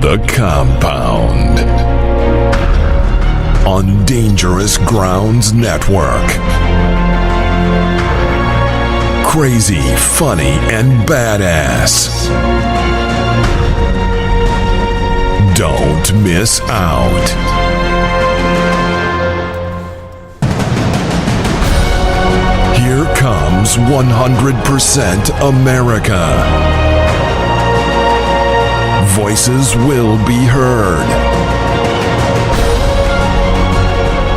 The Compound on Dangerous Grounds Network. Crazy, funny, and badass. Don't miss out. Here comes 100% America. Voices will be heard.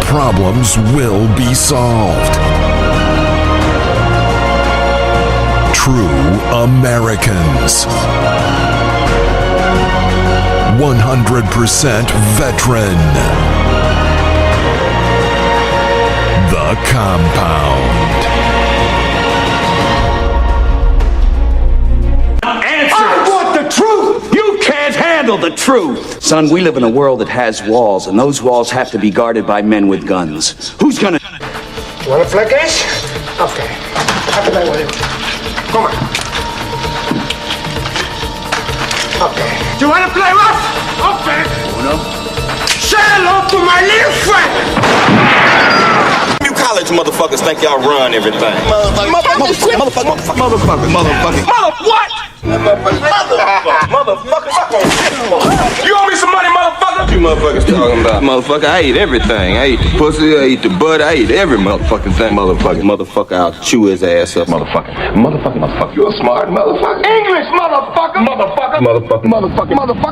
Problems will be solved. True Americans. 100% veteran. The Compound. The truth. Son, we live in a world that has walls, and those walls have to be guarded by men with guns. Who's gonna... You wanna flick this? Okay. Have to play with it. Come on. Okay. Do you wanna play rough? Okay. Uno. Say hello to my little friend! You college motherfuckers think y'all run everything. Motherfucker. What? Motherfucker. You owe me some money, motherfucker. What you motherfuckers talking about? Motherfucker, I eat everything. I eat the pussy, I eat the butt, I eat every motherfucking thing. Motherfucker, I'll chew his ass up. Motherfucker. You a smart motherfucker. English, motherfucker! Motherfucker.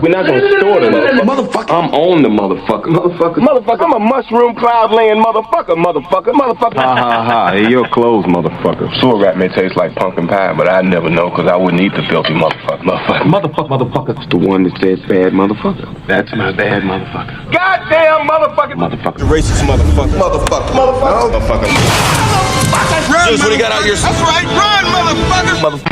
We're not gonna store the motherfucker. I'm on the motherfucker. I'm a mushroom cloud laying motherfucker. Ha. Hey, your clothes, motherfucker. Sewer rat may taste like pumpkin pie, but I never know because I wouldn't eat the filthy motherfucker. Motherfucker. It's the one that says bad motherfucker. That's my bad motherfucker. Goddamn motherfucker. The racist motherfucker. Motherfucker. Zeus, what do you got out here? That's right. Run, motherfucker.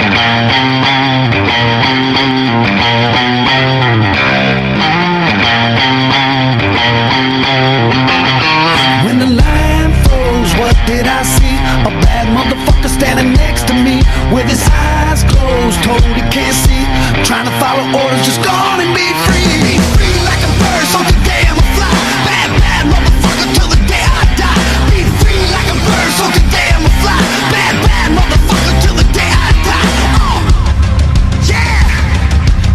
When the line froze, what did I see? A bad motherfucker standing next to me with his eyes closed, told he can't see. Trying to follow orders, just gone and be free. Be free like a bird, so today I'm a fly. Bad motherfucker till the day I die. Be free like a bird, so today I'm a fly. Bad motherfucker till the day I die. Yeah!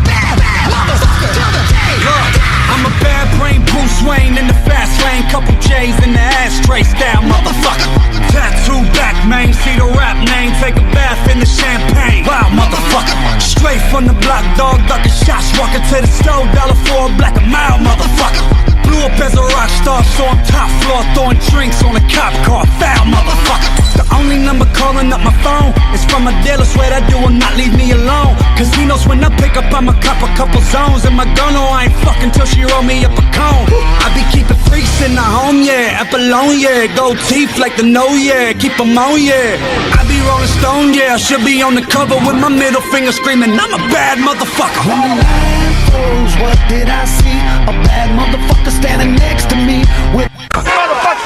Bad motherfucker till the day I die. I'm a bad brain Bruce Wayne in the fast lane. Couple J's in the ashtray style, motherfucker. Tattoo back, man, see the rap name. Take a bath in the champagne. Wow, motherfucker. Straight from the block, dog, ducking shots. Walking to the stove, $1 for a black a mile, motherfucker. Blew up as a rock star, so I'm top floor, throwing drinks on a cop car. Foul, motherfucker. The only number calling up my phone is from a dealer, swear that dude will not leave me alone. Cause he knows when I pick up, I'ma cop a couple zones. And my girl know I ain't fucking till she roll me up a cone. I be keeping freaks in the home, yeah. Apollonia, yeah. Gold teeth like the no, yeah. Keep them on, yeah. I be rolling stone, yeah. I should be on the cover with my middle finger screaming, I'm a bad motherfucker. When the line froze, what did I see? A bad motherfucker standing next to me with...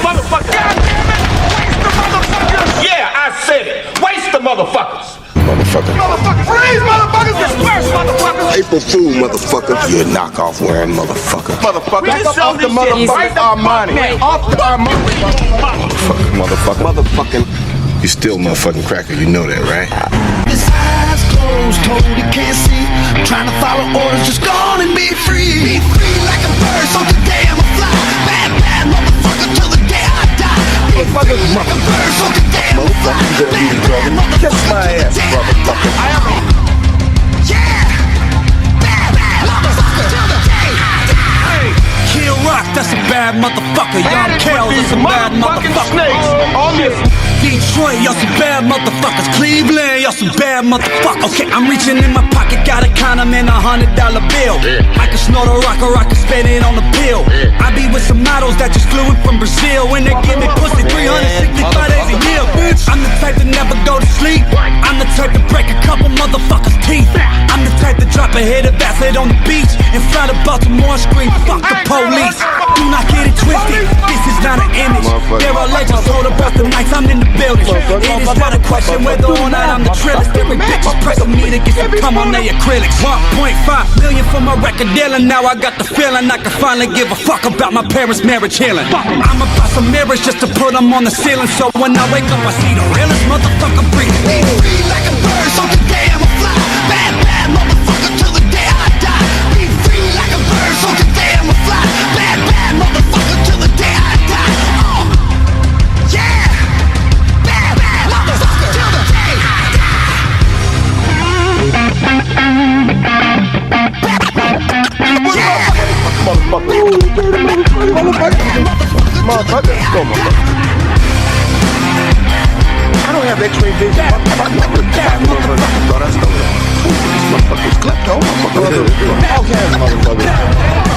Motherfucker. God damn it. Waste the motherfuckers. Yeah, I said it. Waste the motherfuckers. Motherfucker. Freeze, motherfuckers. Disperse, motherfuckers. April Fool, motherfucker. You're a knockoff wearing motherfucker. Motherfucker. Back up off the motherfucking Armani. Off the Armani. Motherfucking. You still motherfucking cracker. You know that, right? His eyes closed, told he can't see. Trying to follow orders, just gone and be free. Be free like a bird, so today I'm a fly. Bad motherfucker till the day I die. Be free like a bird, so today I'm a fly. Bad motherfucker kiss my ass, motherfucker. Yeah. Bad motherfucker till the day I die. Kill Rock, that's a bad motherfucker. Young Kale, that's a bad motherfucker. On this. Detroit, y'all some bad motherfuckers. Cleveland, y'all some bad motherfuckers. Okay, I'm reaching in my pocket, got a condom and $100 bill. I can snort a rock or I can spend it on a pill. I be with some models that just flew in from Brazil. When they give me pussy 365 days a year, bitch. I'm the type to never go to sleep. I'm the type to break a couple motherfuckers' teeth. I'm the type to drop a hit of acid on the beach in front of Baltimore and scream, fuck the police. Do not get it twisted, this is not an image. There are legends told about the nights I'm in the building. It is not a question whether or not I'm the trillest. Every bitch is pressing me to get some cum on their acrylics. 1.5 million for my record deal, and now I got the feeling I can finally give a fuck about my parents' marriage healing. I'ma buy some mirrors just to put them on the ceiling, so when I wake up I see the realest motherfucker breathing. Be free like a bird, so today I'ma fly. Bad, bad motherfucker till the day I die. Be free like a bird, so today I'ma fly. Bad, bad motherfucker till the day I die. Yeah! Bad, bad motherfucker till the day I die. Motherfucker. I don't have X-ray vision. Motherfucker's klepto. All kinds of motherfuckers.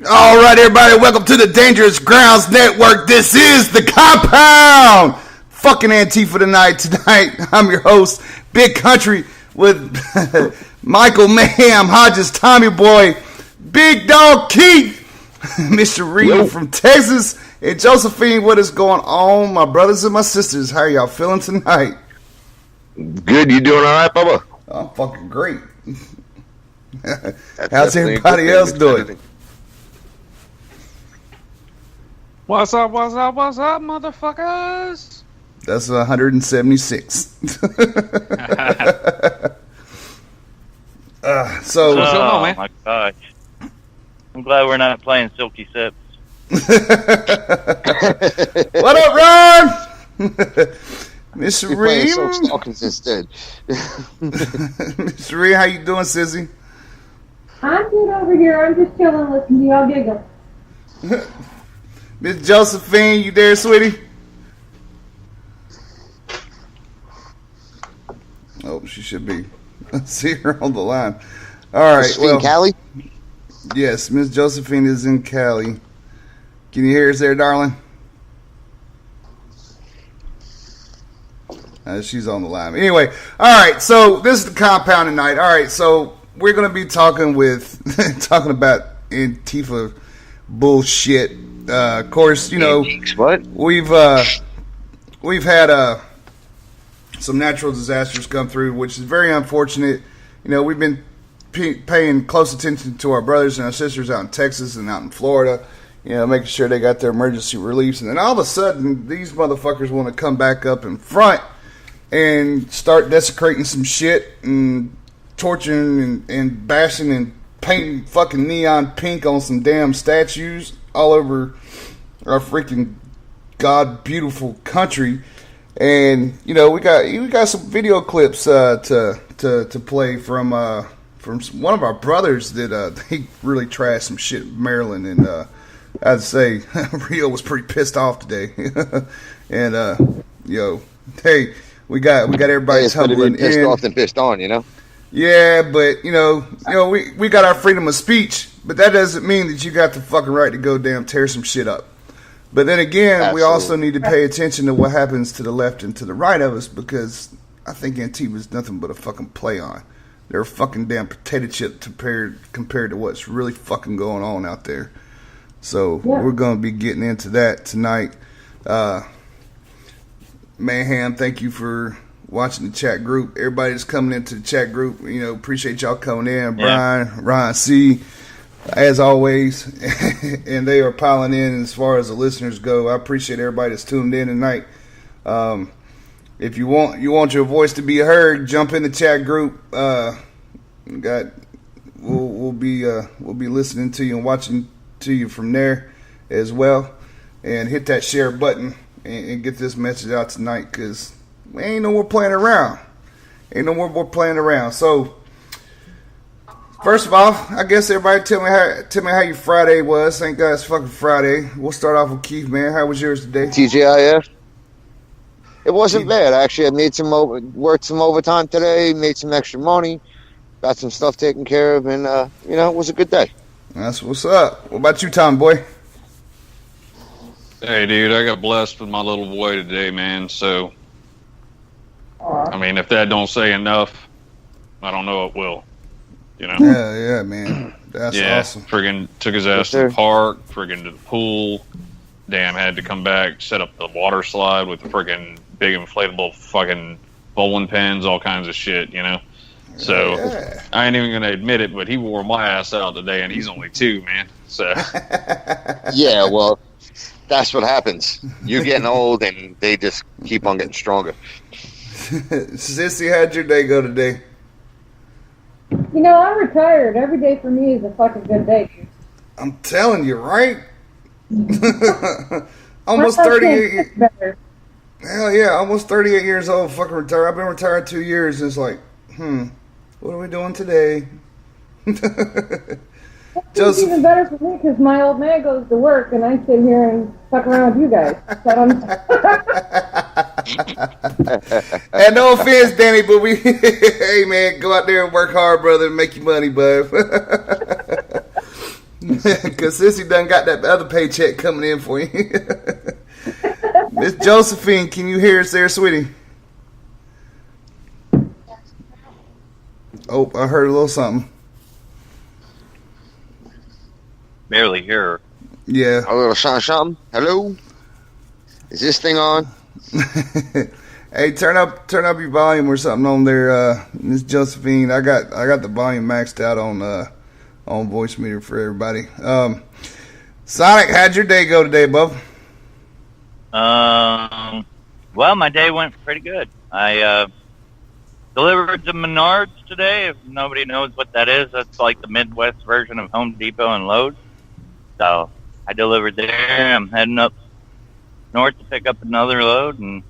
All right, everybody, welcome to the Dangerous Grounds Network. This is the Compound. Fucking Antifa tonight. I'm your host, Big Country, with Michael Mayhem, Hodges, Tommy Boy, Big Dog Keith, Mr. Reed from Texas, and Josephine. What is going on, my brothers and my sisters? How are y'all feeling tonight? Good, you doing all right, Bubba? I'm fucking great. How's everybody else doing? What's up, motherfuckers? That's 176. So, What's going on, man? My gosh. I'm glad we're not playing Silky Sips. what up, Ron? Mr. Reed? instead. Mr. Reed, how you doing, Sissy? I'm good over here. I'm just chilling, listening to y'all giggle. Miss Josephine, you there, sweetie? Oh, she should be. I see her on the line. All right, Josephine, Cali? Yes, Miss Josephine is in Cali. Can you hear us there, darling? She's on the line. Anyway, all right, so this is the Compound tonight. All right, so we're going to be talking about Antifa bullshit. Of course, you know, we've had some natural disasters come through, which is very unfortunate. You know, we've been paying close attention to our brothers and our sisters out in Texas and out in Florida, you know, making sure they got their emergency reliefs. And then all of a sudden, these motherfuckers want to come back up in front and start desecrating some shit and torturing and bashing and painting fucking neon pink on some damn statues all over our freaking god beautiful country. And you know, we got some video clips to play from one of our brothers that they really trashed some shit in Maryland, and I'd say Rio was pretty pissed off today. And hey, we got everybody tumbling pissed in. off than pissed on, you know. Yeah, but you know, we got our freedom of speech, but that doesn't mean that you got the fucking right to go damn tear some shit up. But then again, Absolutely. We also need to pay attention to what happens to the left and to the right of us, because I think Antifa is nothing but a fucking play on. They're a fucking damn potato chip compared to what's really fucking going on out there. So we're going to be getting into that tonight. Mayhem, thank you for watching the chat group. Everybody that's coming into the chat group, you know, appreciate y'all coming in. Brian, Ryan C, as always, and they are piling in as far as the listeners go. I appreciate everybody that's tuned in tonight. If you want your voice to be heard, jump in the chat group. We'll be listening to you and watching to you from there as well. And hit that share button and get this message out tonight, because we ain't no more playing around. So, first of all, I guess everybody tell me how your Friday was. Thank God it's fucking Friday. We'll start off with Keith, man. How was yours today? TGIF. It wasn't bad, actually. I made worked some overtime today, made some extra money, got some stuff taken care of, and it was a good day. That's what's up. What about you, Tom boy? Hey, dude, I got blessed with my little boy today, man. So, I mean, if that don't say enough, I don't know what will. You know? Yeah, man. That's awesome. Friggin' took his ass to the park, friggin' to the pool. Damn, had to come back, set up the water slide with the friggin' big inflatable fucking bowling pins, all kinds of shit, you know? So, I ain't even gonna admit it, but he wore my ass out today, and he's only 2, man. So. Yeah, well, that's what happens. You're getting old, and they just keep on getting stronger. Sissy, how'd your day go today? You know, I'm retired. Every day for me is a fucking good day. I'm telling you, right? Almost 38. Hell yeah, almost 38 years old. Fucking retired. I've been retired 2 years. And it's like, what are we doing today? It's even better for me because my old man goes to work and I sit here and fuck around with you guys. And no offense, Danny, but we, hey man, go out there and work hard, brother, and make your money, bud. Because Sissy done got that other paycheck coming in for you. Miss Josephine, can you hear us there, sweetie? Oh, I heard a little something. Barely hear her. Yeah. A little something. Hello? Is this thing on? Hey, turn up your volume or something on there, Miss Josephine. I got the volume maxed out on voice meter for everybody. Sonic, how'd your day go today, bub? Well, my day went pretty good. I delivered to Menards today. If nobody knows what that is, that's like the Midwest version of Home Depot and Lowe's. So I delivered there. I'm heading up north to pick up another load and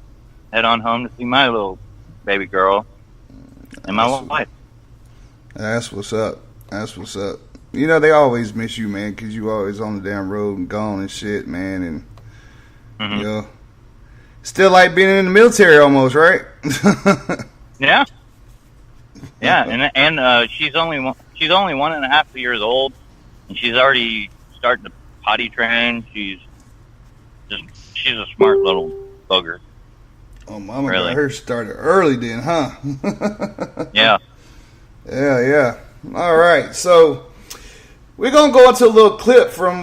head on home to see my little baby girl and my wife. That's what's up. That's what's up. You know, they always miss you, man, because you always on the damn road and gone and shit, man. And, you know, still like being in the military almost, right? Yeah. Yeah, and she's only 1.5 years old, and she's already starting to potty train. She's a smart little bugger. Oh, mama got her started early then, huh? Yeah. Yeah. All right, so we're going to go into a little clip from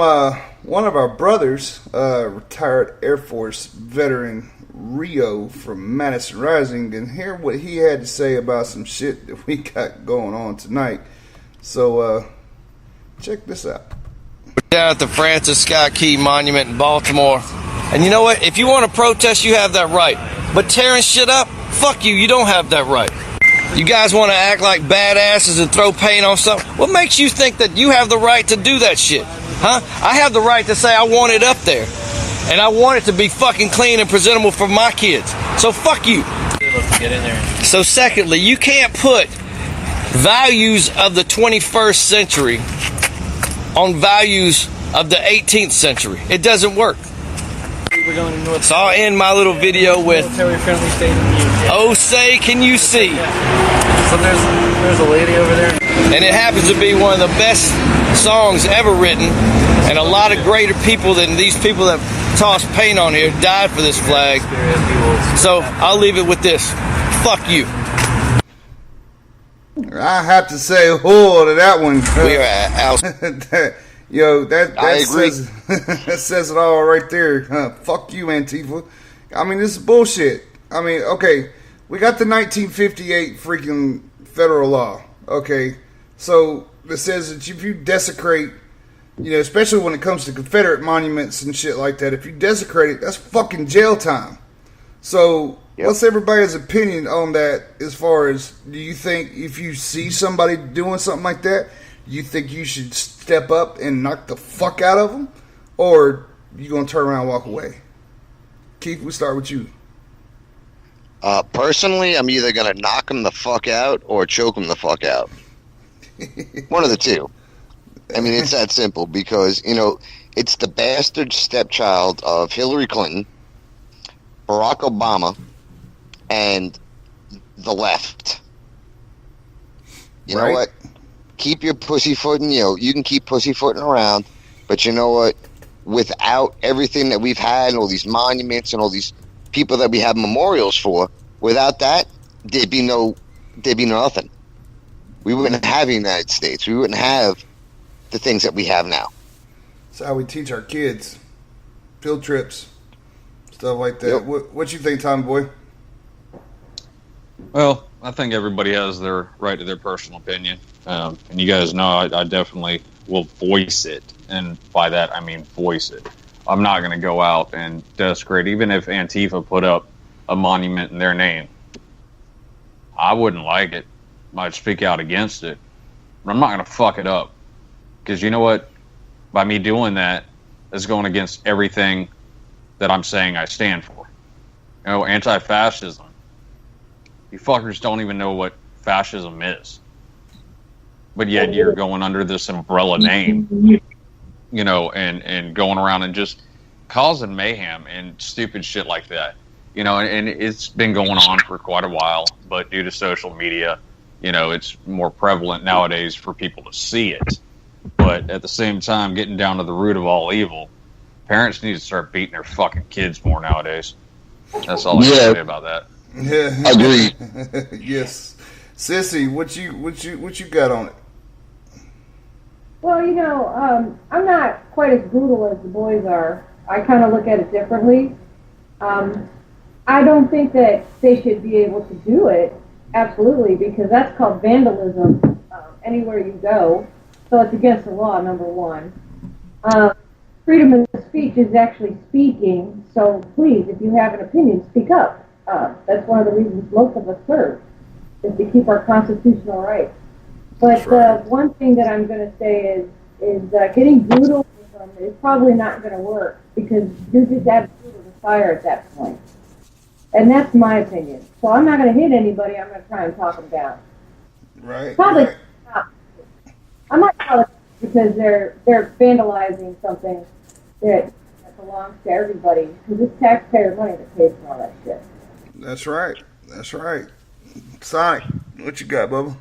one of our brothers, retired Air Force veteran Rio from Madison Rising, and hear what he had to say about some shit that we got going on tonight. So check this out. Down at the Francis Scott Key Monument in Baltimore. And you know what? If you want to protest, you have that right. But tearing shit up, fuck you. You don't have that right. You guys want to act like badasses and throw paint on something? What makes you think that you have the right to do that shit? Huh? I have the right to say I want it up there. And I want it to be fucking clean and presentable for my kids. So fuck you. Get in there. So secondly, you can't put values of the 21st century on values of the 18th century. It doesn't work. We're going to North. So I'll end my little video with military-friendly state of the union. Oh, say, can you see? So there's a lady over there. And it happens to be one of the best songs ever written, and a lot of greater people than these people that tossed paint on here died for this flag. So I'll leave it with this. Fuck you. I have to say, whoa to that one. We are out. Yo, that says, that says it all right there. Fuck you, Antifa. I mean, this is bullshit. I mean, okay, we got the 1958 freaking federal law. Okay, so it says that if you desecrate, you know, especially when it comes to Confederate monuments and shit like that, if you desecrate it, that's fucking jail time. So what's everybody's opinion on that? As far as, do you think if you see somebody doing something like that, you think you should step up and knock the fuck out of them? Or you going to turn around and walk away? Keith, we start with you. Personally, I'm either going to knock them the fuck out or choke them the fuck out. One of the two. I mean, it's that simple because, you know, it's the bastard stepchild of Hillary Clinton, Barack Obama, and the left. You know what? keep your pussyfooting. You can keep pussyfooting around, but you know what? Without everything that we've had, and all these monuments and all these people that we have memorials for, without that, there'd be nothing. We wouldn't have the United States. We wouldn't have the things that we have now. That's how we teach our kids. Field trips, stuff like that. Yep. What you think, Tommy Boy? Well, I think everybody has their right to their personal opinion. And you guys know I definitely will voice it. And by that, I mean voice it. I'm not going to go out and desecrate, even if Antifa put up a monument in their name. I wouldn't like it. Might speak out against it. But I'm not going to fuck it up. Because you know what? By me doing that, it's going against everything that I'm saying I stand for. Anti-fascism. You fuckers don't even know what fascism is. But yet you're going under this umbrella name, and going around and just causing mayhem and stupid shit like that. And it's been going on for quite a while, but due to social media, it's more prevalent nowadays for people to see it. But at the same time, getting down to the root of all evil, parents need to start beating their fucking kids more nowadays. That's all I can say about that. Yeah, agreed. Yes, Sissy, what you got on it? Well, I'm not quite as brutal as the boys are. I kind of look at it differently. I don't think that they should be able to do it, absolutely, because that's called vandalism anywhere you go. So it's against the law, number one. Freedom of speech is actually speaking, so please, if you have an opinion, speak up. That's one of the reasons most of us serve, is to keep our constitutional rights. But one thing that I'm going to say is getting brutal with them is probably not going to work, because you're just absolutely the fire at that point. And that's my opinion. So I'm not going to hit anybody. I'm going to try and talk them down. Right. Probably not. I might call it because they're vandalizing something that belongs to everybody, because it's taxpayer money that pays for all that shit. That's right. Sonic, what you got, Bubba?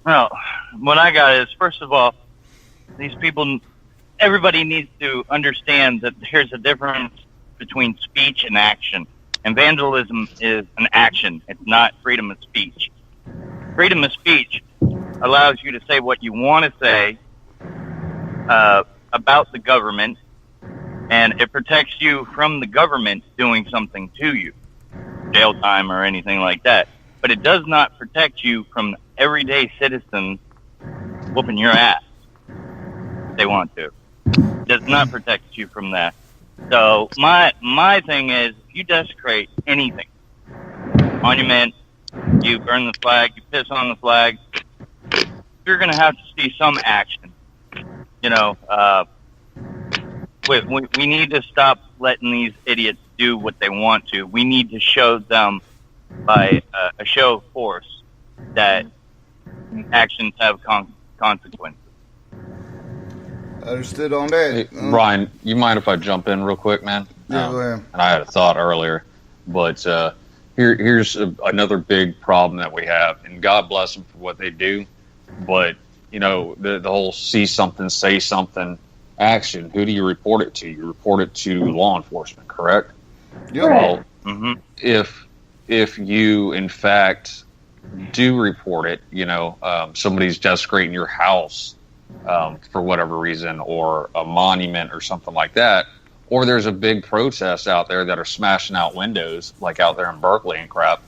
Well, what I got is, first of all, these people, everybody needs to understand that there's a difference between speech and action. And vandalism is an action. It's not freedom of speech. Freedom of speech allows you to say what you want to say about the government, and it protects you from the government doing something to you, jail time or anything like that. But it does not protect you from everyday citizens whooping your ass if they want to. It does not protect you from that. So my thing is, if you desecrate anything, monument, you burn the flag, you piss on the flag, you're going to have to see some action. We need to stop letting these idiots do what they want to. We need to show them by a show of force that actions have consequences. Understood on that. Hey, Ryan, you mind if I jump in real quick, man? Yeah, go ahead. And I had a thought earlier, but here's another big problem that we have, and God bless them for what they do. But the whole see something, say something action. Who do you report it to? You report it to law enforcement, correct? Yeah. Well, if you in fact do report it, somebody's desecrating your house for whatever reason, or a monument or something like that, or there's a big protest out there that are smashing out windows, like out there in Berkeley and crap,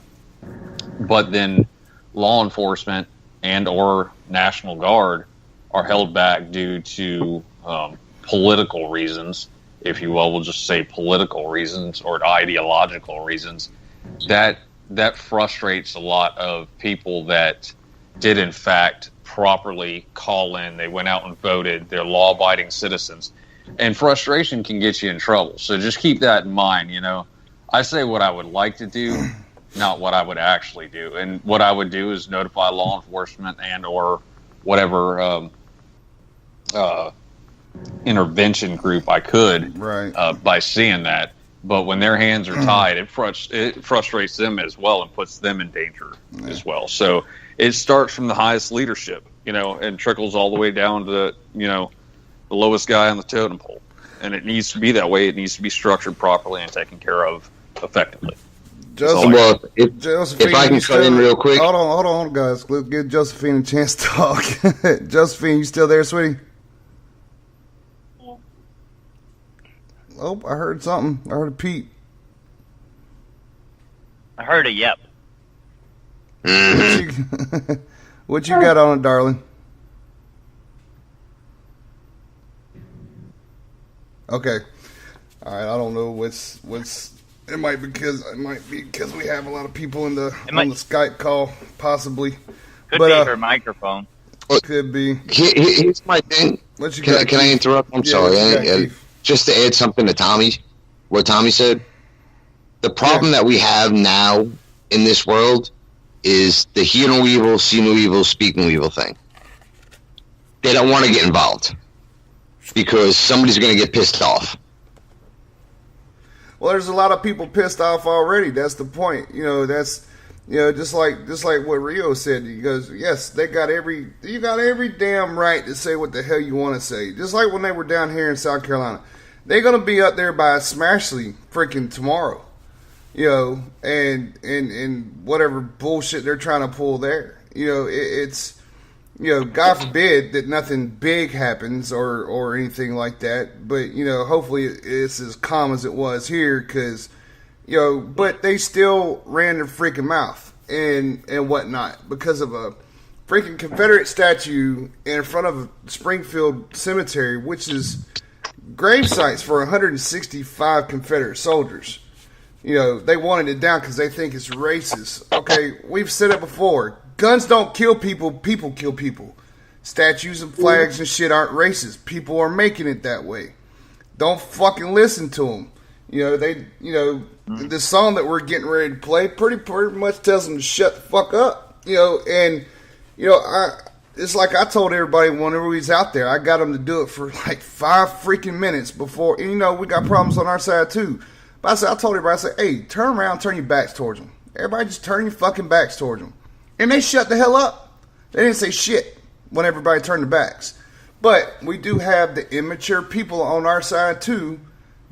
but then law enforcement and or National Guard are held back due to political reasons, if you will. We'll just say political reasons or ideological reasons. That frustrates a lot of people that did in fact properly call in. They went out and voted. They're law-abiding citizens. And frustration can get you in trouble. So just keep that in mind, I say what I would like to do, not what I would actually do. And what I would do is notify law enforcement and or whatever intervention group I could, by seeing that. But when their hands are tied, it frustrates them as well and puts them in danger as well. So it starts from the highest leadership. and trickles all the way down to the lowest guy on the totem pole. And it needs to be that way. It needs to be structured properly and taken care of effectively. Joseph, if I can cut in real quick. Hold on, guys. Let's give Josephine a chance to talk. Josephine, you still there, sweetie? Oh, I heard something. I heard a peep. I heard a yep. What you got on it, darling? Okay. All right. I don't know what's. It might be because we have a lot of people on the Skype call, possibly. Could be her microphone. Could be. Here's my thing. What you can, got, can I interrupt? I'm sorry. Just to add something to what Tommy said. The problem that we have now in this world is the hear no evil, see no evil, speak no evil thing. They don't want to get involved because somebody's going to get pissed off. Well, there's a lot of people pissed off already. That's the point. That's just like what Rio said. He goes, yes, you got every damn right to say what the hell you want to say. Just like when they were down here in South Carolina, they're gonna be up there by Smashley freaking tomorrow, and whatever bullshit they're trying to pull there. It's God forbid that nothing big happens or anything like that. But, hopefully it's as calm as it was here because, but they still ran their freaking mouth and whatnot because of a freaking Confederate statue in front of Springfield Cemetery, which is grave sites for 165 Confederate soldiers. They wanted it down because they think it's racist. Okay, we've said it before. Guns don't kill people, people kill people. Statues and flags and shit aren't racist. People are making it that way. Don't fucking listen to them. The song that we're getting ready to play pretty much tells them to shut the fuck up. It's like I told everybody whenever we was out there, I got them to do it for like 5 freaking minutes before, and we got problems on our side too. But I told everybody, I said, hey, turn around, turn your backs towards them. Everybody just turn your fucking backs towards them. And they shut the hell up. They didn't say shit when everybody turned their backs. But we do have the immature people on our side too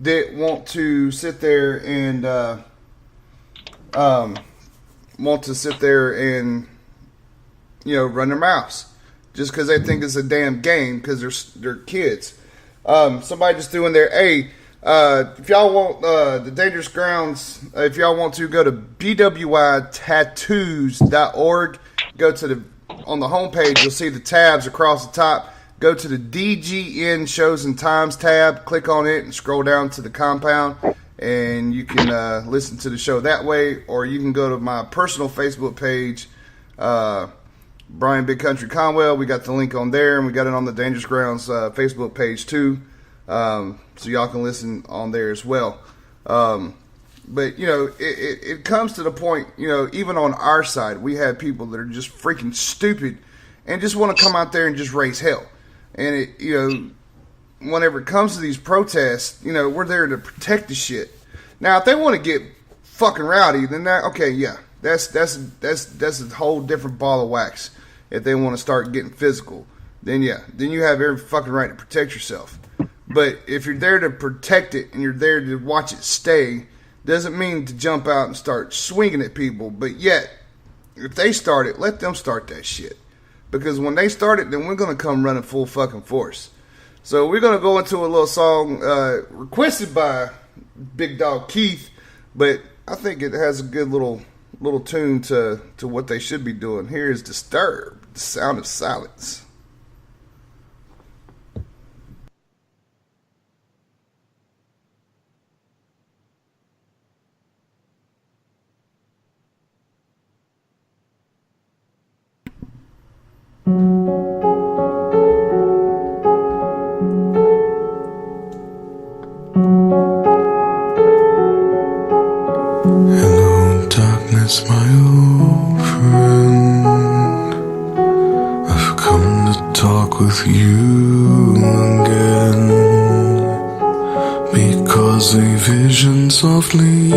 that want to sit there and run their mouths just because they think it's a damn game because they're kids. Somebody just threw in there, hey, if y'all want the Dangerous Grounds, if y'all want to go to bwitattoos.org, go to on the homepage, you'll see the tabs across the top. Go to the DGN Shows and Times tab, click on it, and scroll down to the compound, and you can listen to the show that way, or you can go to my personal Facebook page, Brian Big Country Conwell. We got the link on there, and we got it on the Dangerous Grounds Facebook page too. So y'all can listen on there as well. But, it comes to the point, even on our side, we have people that are just freaking stupid and just want to come out there and just raise hell. And, whenever it comes to these protests, we're there to protect the shit. Now, if they want to get fucking rowdy, then that's a whole different ball of wax. If they want to start getting physical, then you have every fucking right to protect yourself. But if you're there to protect it and you're there to watch it stay, doesn't mean to jump out and start swinging at people. But yet, if they start it, let them start that shit. Because when they start it, then we're going to come running full fucking force. So we're going to go into a little song requested by Big Dog Keith. But I think it has a good little tune to what they should be doing. Here is Disturbed, the Sound of Silence. Hello, darkness, my old friend. I've come to talk with you again, because a vision softly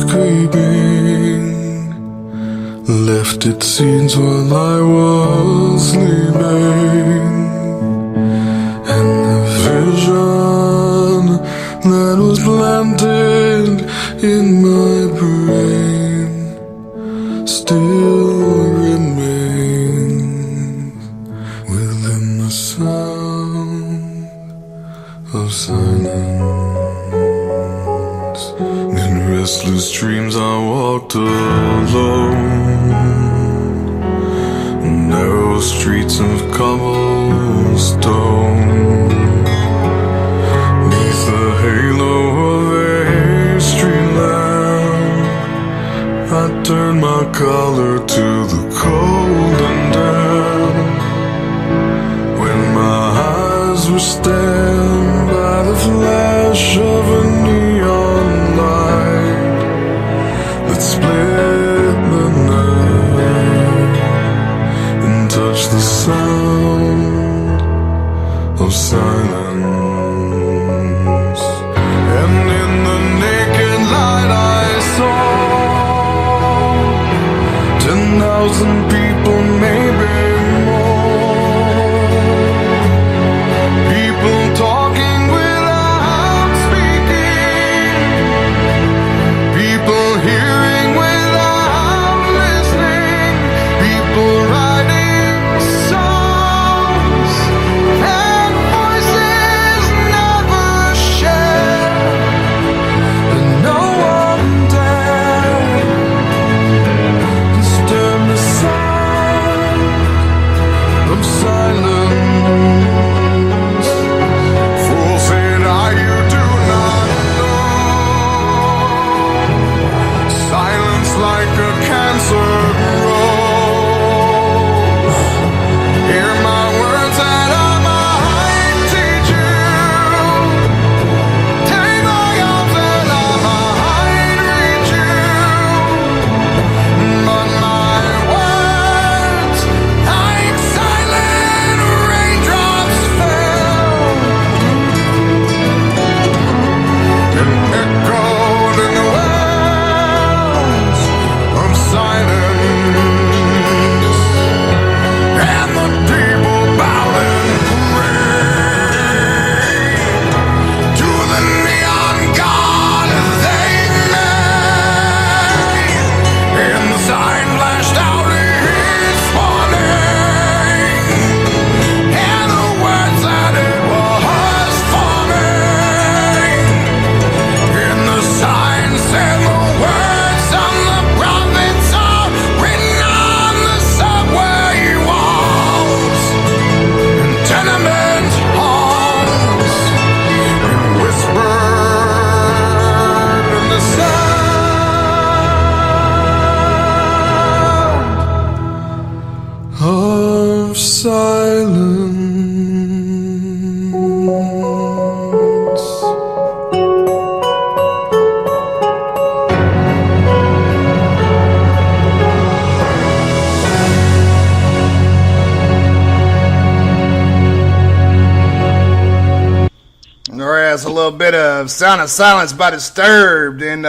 creeping left its seeds while I was was sleeping, and the vision that was planted in my brain still remains within the sound of silence. In restless dreams I walked alone, narrow streets of cobblestone, neath the halo of a street lamp. I turned my collar to the cold and damp. When my eyes were stabbed by the flash of a neon light that split the night and touched the sound of silence. And in the naked light I saw 10,000 people, maybe more. People talking without speaking. People hearing without listening. People writing songs and voices never shared. And no one dared disturb the sound of silence. Fool said I, you do not know. Silence like a cancer grows. Hear my words that I might teach you. Take my arms that I might reach you. But my words, like silent raindrops, fell and echoed in the wells of silence. And the people bowed and prayed to the neon god they made. And the sign flashed out its warning, and the words that it was forming. And the sign said the words on the prophets are written on the subway walls and tenement halls, and whispered in the sound of silence. Whereas a little bit of Sound of Silence by Disturbed, and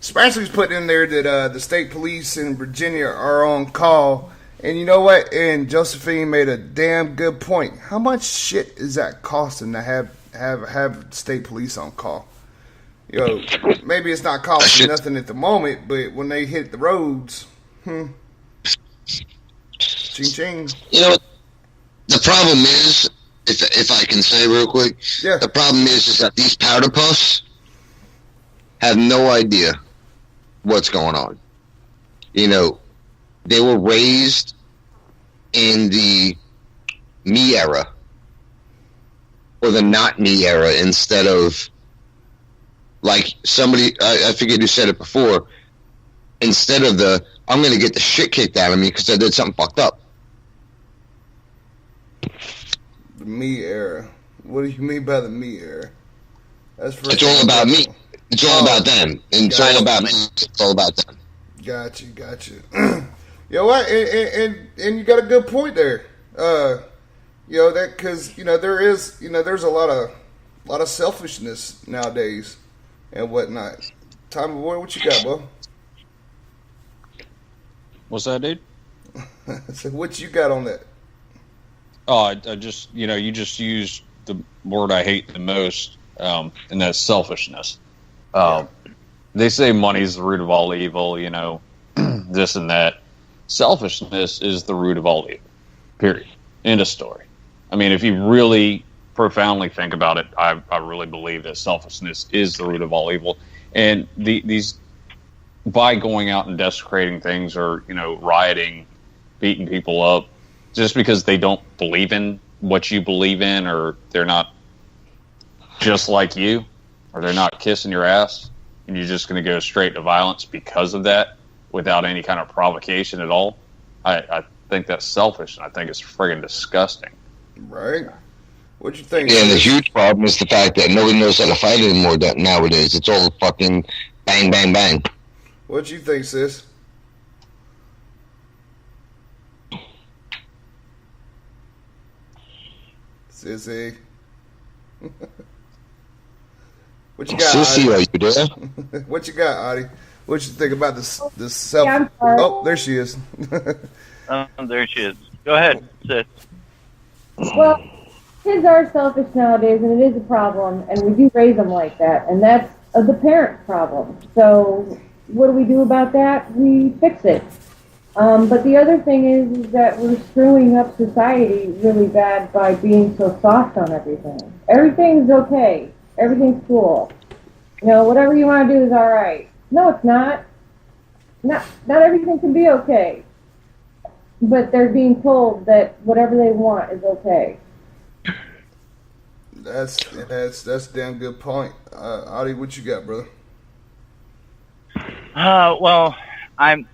Spancer's put in there that the state police in Virginia are on call. And you know what? And Josephine made a damn good point. How much shit is that costing to have state police on call? Yo, maybe it's not costing nothing at the moment, but when they hit the roads, ching ching. You know what? The problem is, if I can say real quick, the problem is that these powder puffs have no idea what's going on. You know, they were raised in the me era or the not me era instead of, like somebody, I forget who said it before, instead of the, I'm going to get the shit kicked out of me because I did something fucked up. The me era. What do you mean by the me era? It's all about me. It's all about them. And it's all about me. It's all about them. Got you. You know what? And you got a good point there. You know that because there's a lot of selfishness nowadays and whatnot. Tommy boy, what you got, bro? What's that, dude? So what you got on that? Oh, I just, you just used the word I hate the most, and that's selfishness. They say money's the root of all evil, this and that. Selfishness is the root of all evil. Period. End of story. I mean, if you really profoundly think about it, I really believe that selfishness is the root of all evil. And these, by going out and desecrating things or, rioting, beating people up, just because they don't believe in what you believe in, or they're not just like you, or they're not kissing your ass, and you're just going to go straight to violence because of that without any kind of provocation at all, I think that's selfish, and I think it's friggin' disgusting. Right? What you think? Yeah, and the huge problem is the fact that nobody knows how to fight anymore nowadays. It's all fucking bang, bang, bang. What you think, sis? Sissy. What you got, Sissy, Adi? are you there? What you got, Adi? What you think about this self? Yeah, I'm sorry. Oh, there she is. There she is. Go ahead, sis. Well, kids are selfish nowadays, and it is a problem, and we do raise them like that, and that's the parent problem. So what do we do about that? We fix it. But the other thing is that we're screwing up society really bad by being so soft on everything. Everything's okay. Everything's cool. Whatever you want to do is all right. No, it's not. Not everything can be okay. But they're being told that whatever they want is okay. That's a damn good point. Adi, what you got, brother? Well, I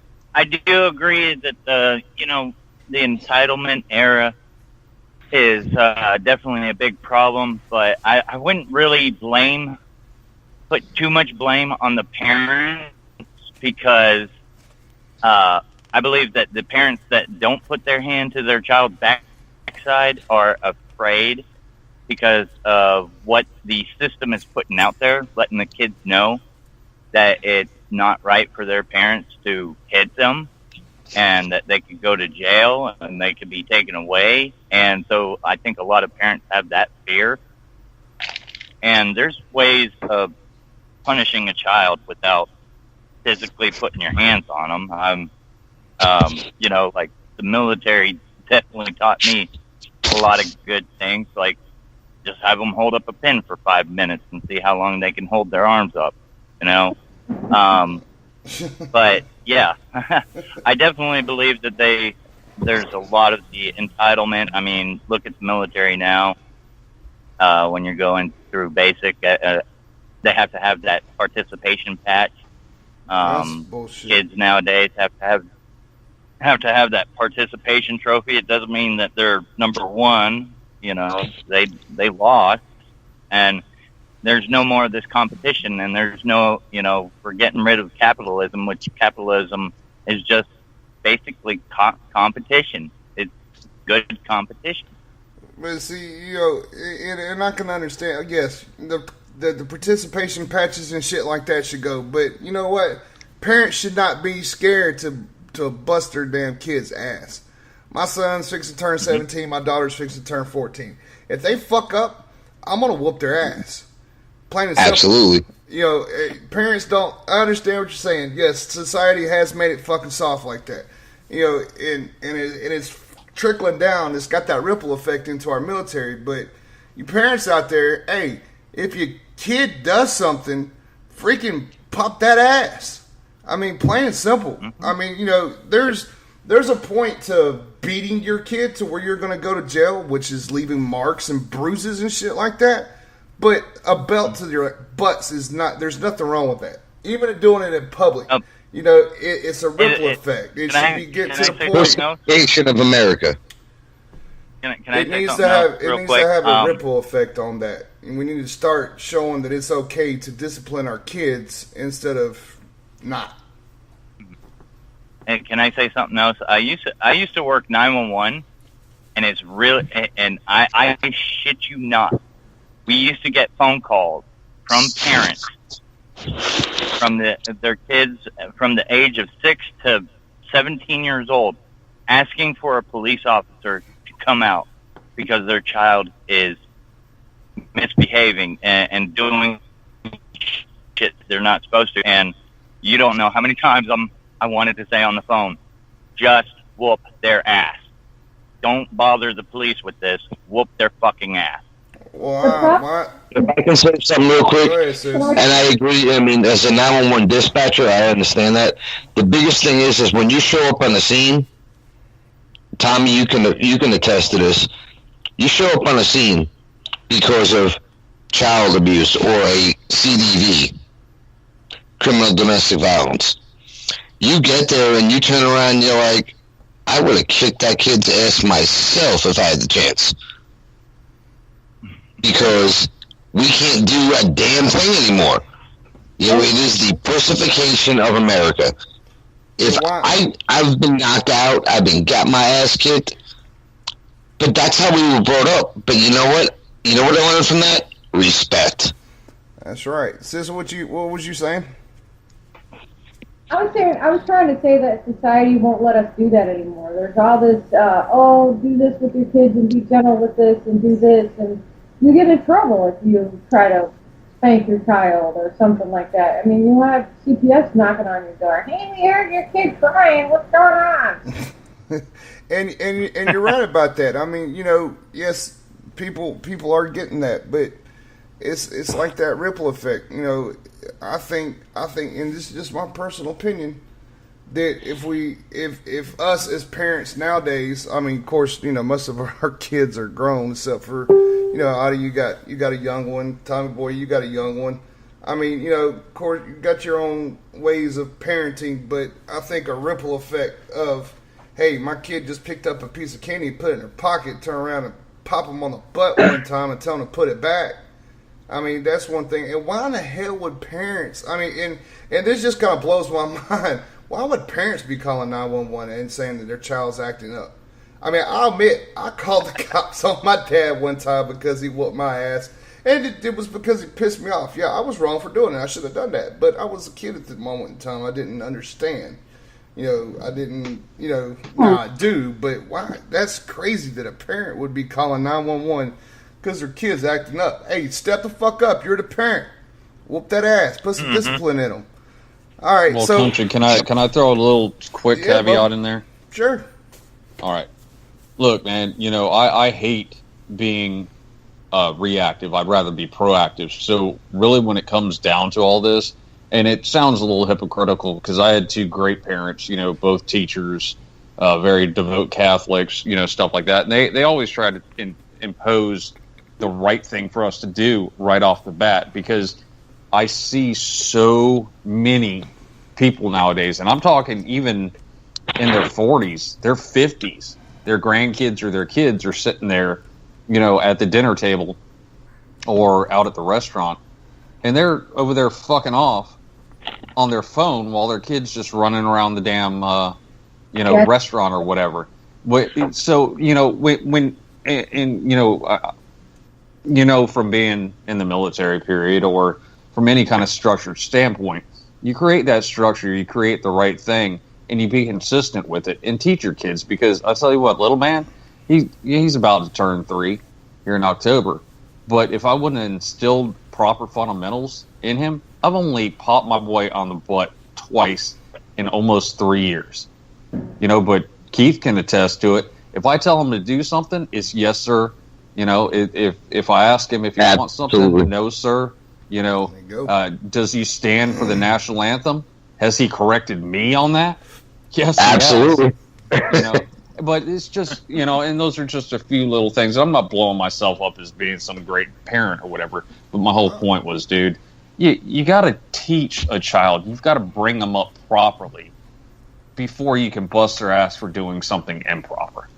do agree that the entitlement era is definitely a big problem, but I wouldn't really put too much blame on the parents, because I believe that the parents that don't put their hand to their child's backside are afraid because of what the system is putting out there, letting the kids know that it's not right for their parents to hit them, and that they could go to jail and they could be taken away. And so I think a lot of parents have that fear. And there's ways of punishing a child without physically putting your hands on them. Like the military definitely taught me a lot of good things, like just have them hold up a pen for 5 minutes and see how long they can hold their arms up, But yeah, I definitely believe that there's a lot of the entitlement. I mean, look at the military now. When you're going through basic, they have to have that participation patch. Kids nowadays have to have that participation trophy. It doesn't mean that they're number one. They lost, and there's no more of this competition, and there's no, we're getting rid of capitalism, which capitalism is just basically competition. It's good competition. But see, and I can understand. Yes, the participation patches and shit like that should go. But you know what? Parents should not be scared to bust their damn kids' ass. My son's fixing to turn 17. My daughter's fixing to turn 14. If they fuck up, I'm gonna whoop their ass. Plain and simple. Absolutely. Parents don't. I understand what you're saying. Yes, society has made it fucking soft like that. And it's trickling down. It's got that ripple effect into our military. But you parents out there, hey, if your kid does something, freaking pop that ass. I mean, plain and simple. I mean, there's a point to beating your kid to where you're going to go to jail, which is leaving marks and bruises and shit like that. But a belt to your butts is not. There's nothing wrong with that. Even doing it in public, it's a ripple effect. It should be getting to the point. Constitution of America. It needs to have a ripple effect on that, and we need to start showing that it's okay to discipline our kids instead of not. And can I say something else? I used to work 911, and it's really, and I shit you not. We used to get phone calls from parents from their kids from the age of 6 to 17 years old asking for a police officer to come out because their child is misbehaving and doing shit they're not supposed to. And you don't know how many times I wanted to say on the phone, just whoop their ass. Don't bother the police with this. Whoop their fucking ass. Wow. If I can say something real quick, and I agree. I mean, as a 911 dispatcher, I understand that. The biggest thing is when you show up on the scene, Tommy, you can attest to this. You show up on a scene because of child abuse or a CDV, criminal domestic violence. You get there and you turn around and you're like, I would have kicked that kid's ass myself if I had the chance. Because we can't do a damn thing anymore. You know, it is the pussification of America. If I've been knocked out, got my ass kicked, but that's how we were brought up. But you know what? You know what I learned from that? Respect. That's right. Sis, what was you saying? I was trying to say that society won't let us do that anymore. There's all this, do this with your kids and be gentle with this and do this, and you get in trouble if you try to spank your child or something like that. I mean, you have CPS knocking on your door. Hey, we heard your kid crying. What's going on? and you're right about that. I mean, you know, yes, people are getting that, but it's like that ripple effect. You know, I think, and this is just my personal opinion, that if us as parents nowadays, I mean, of course, you know, most of our kids are grown, except for, you know, Adi, you got a young one, Tommy boy, you got a young one. I mean, you know, of course, you got your own ways of parenting, but I think a ripple effect of, hey, my kid just picked up a piece of candy, put it in her pocket, turn around and pop him on the butt one time and tell him to put it back. I mean, that's one thing. And why in the hell would parents, I mean, and this just kind of blows my mind, why would parents be calling 911 and saying that their child's acting up? I mean, I'll admit, I called the cops on my dad one time because he whooped my ass. And it was because he pissed me off. Yeah, I was wrong for doing it. I should have done that. But I was a kid at the moment in time. I didn't understand. You know, I didn't, you know, now I do. But why? That's crazy that a parent would be calling 911 because their kid's acting up. Hey, step the fuck up. You're the parent. Whoop that ass. Put some discipline in them. All right, well, so... Country, can I throw a little quick caveat in there? Sure. All right. Look, man, you know, I hate being reactive. I'd rather be proactive. So really when it comes down to all this, and it sounds a little hypocritical because I had two great parents, you know, both teachers, very devout Catholics, you know, stuff like that. And they always try to impose the right thing for us to do right off the bat, because I see so many people nowadays, and I'm talking even in their 40s, their 50s, their grandkids or their kids are sitting there, you know, at the dinner table or out at the restaurant, and they're over there fucking off on their phone while their kid's just running around the damn, restaurant or whatever. So, you know, when from being in the military period or from any kind of structured standpoint, you create that structure, you create the right thing, and you be consistent with it and teach your kids. Because I tell you what, little man, he's about to turn 3 here in October. But if I wouldn't have instilled proper fundamentals in him, I've only popped my boy on the butt twice in almost 3 years. You know, but Keith can attest to it. If I tell him to do something, it's yes, sir. You know, if I ask him if he wants something, no, sir. You know, does he stand for the national anthem? Has he corrected me on that? Yes, absolutely. You know, but it's just, you know, and those are just a few little things. I'm not blowing myself up as being some great parent or whatever. But my whole point was, dude, you got to teach a child. You've got to bring them up properly before you can bust their ass for doing something improper.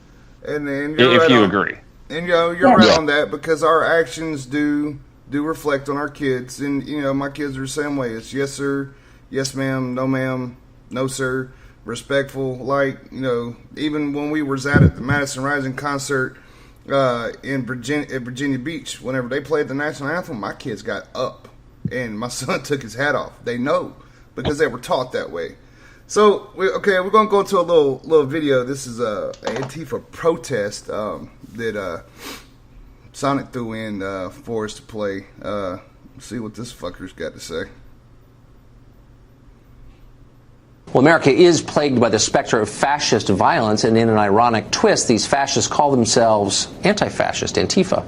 And if you agree. And you're right on that, because our actions do reflect on our kids. And you know, my kids are the same way. It's yes sir, yes ma'am, no sir, respectful. Like, you know, even when we was at the Madison Rising concert in Virginia Beach, whenever they played the national anthem, my kids got up and my son took his hat off. They know, because they were taught that way. So, we're going to go to a little video. This is a Antifa protest that Sonic threw in for us to play. See what this fucker's got to say. Well, America is plagued by the specter of fascist violence, and in an ironic twist, these fascists call themselves anti-fascist, Antifa.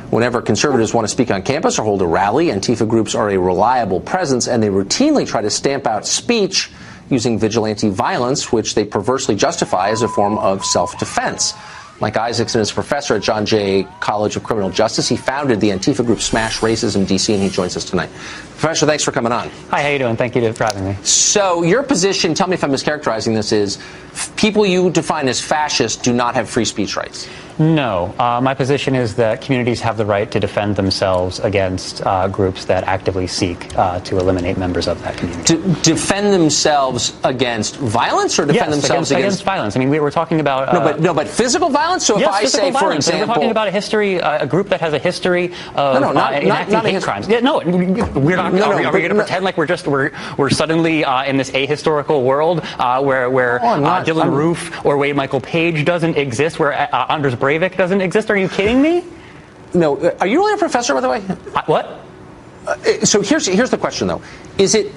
Whenever conservatives want to speak on campus or hold a rally, Antifa groups are a reliable presence, and they routinely try to stamp out speech using vigilante violence, which they perversely justify as a form of self-defense. Mike Isaacson is a professor at John Jay College of Criminal Justice. He founded the Antifa group Smash Racism DC, and he joins us tonight. Professor, thanks for coming on. Hi, how you doing? Thank you for having me. So your position, tell me if I'm mischaracterizing this, is people you define as fascist do not have free speech rights. No. My position is that communities have the right to defend themselves against groups that actively seek to eliminate members of that community. To defend themselves against violence, or defend themselves against violence? I mean, we were talking about... but physical violence? So yes, if I say, for example... We're talking about a group that has a history of enacting hate crimes. Yeah, no, we're not... Are we going to pretend like we're suddenly in this ahistorical world where Dylan Roof or Wade Michael Page doesn't exist, where Anders Breivik doesn't exist? Are you kidding me? No. Are you really a professor, by the way? What? So here's the question, though. Is it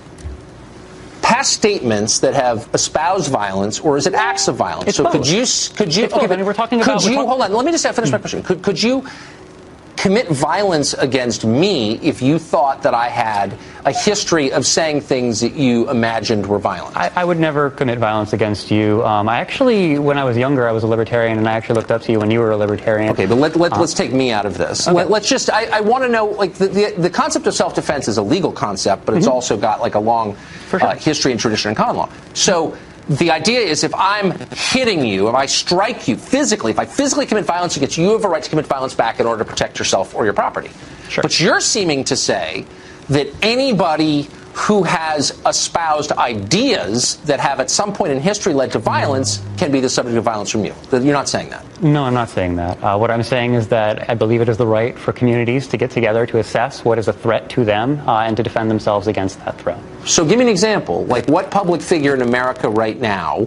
past statements that have espoused violence, or is it acts of violence? It's so both. could you? Okay, but we're talking about. Hold on. Let me just finish my question. Could you commit violence against me if you thought that I had a history of saying things that you imagined were violent? I would never commit violence against you. I actually, when I was younger, I was a libertarian, and I actually looked up to you when you were a libertarian. Okay, but let's take me out of this. Okay. Let's just, I want to know, like, the concept of self-defense is a legal concept, but it's also got, like, a long history and tradition in common law. So the idea is, if I'm hitting you, if I strike you physically, if I physically commit violence against you, you have a right to commit violence back in order to protect yourself or your property. Sure. But you're seeming to say that anybody who has espoused ideas that have at some point in history led to violence can be the subject of violence from you. You're not saying that. No, I'm not saying that. What I'm saying is that I believe it is the right for communities to get together to assess what is a threat to them and to defend themselves against that threat. So give me an example. Like, what public figure in America right now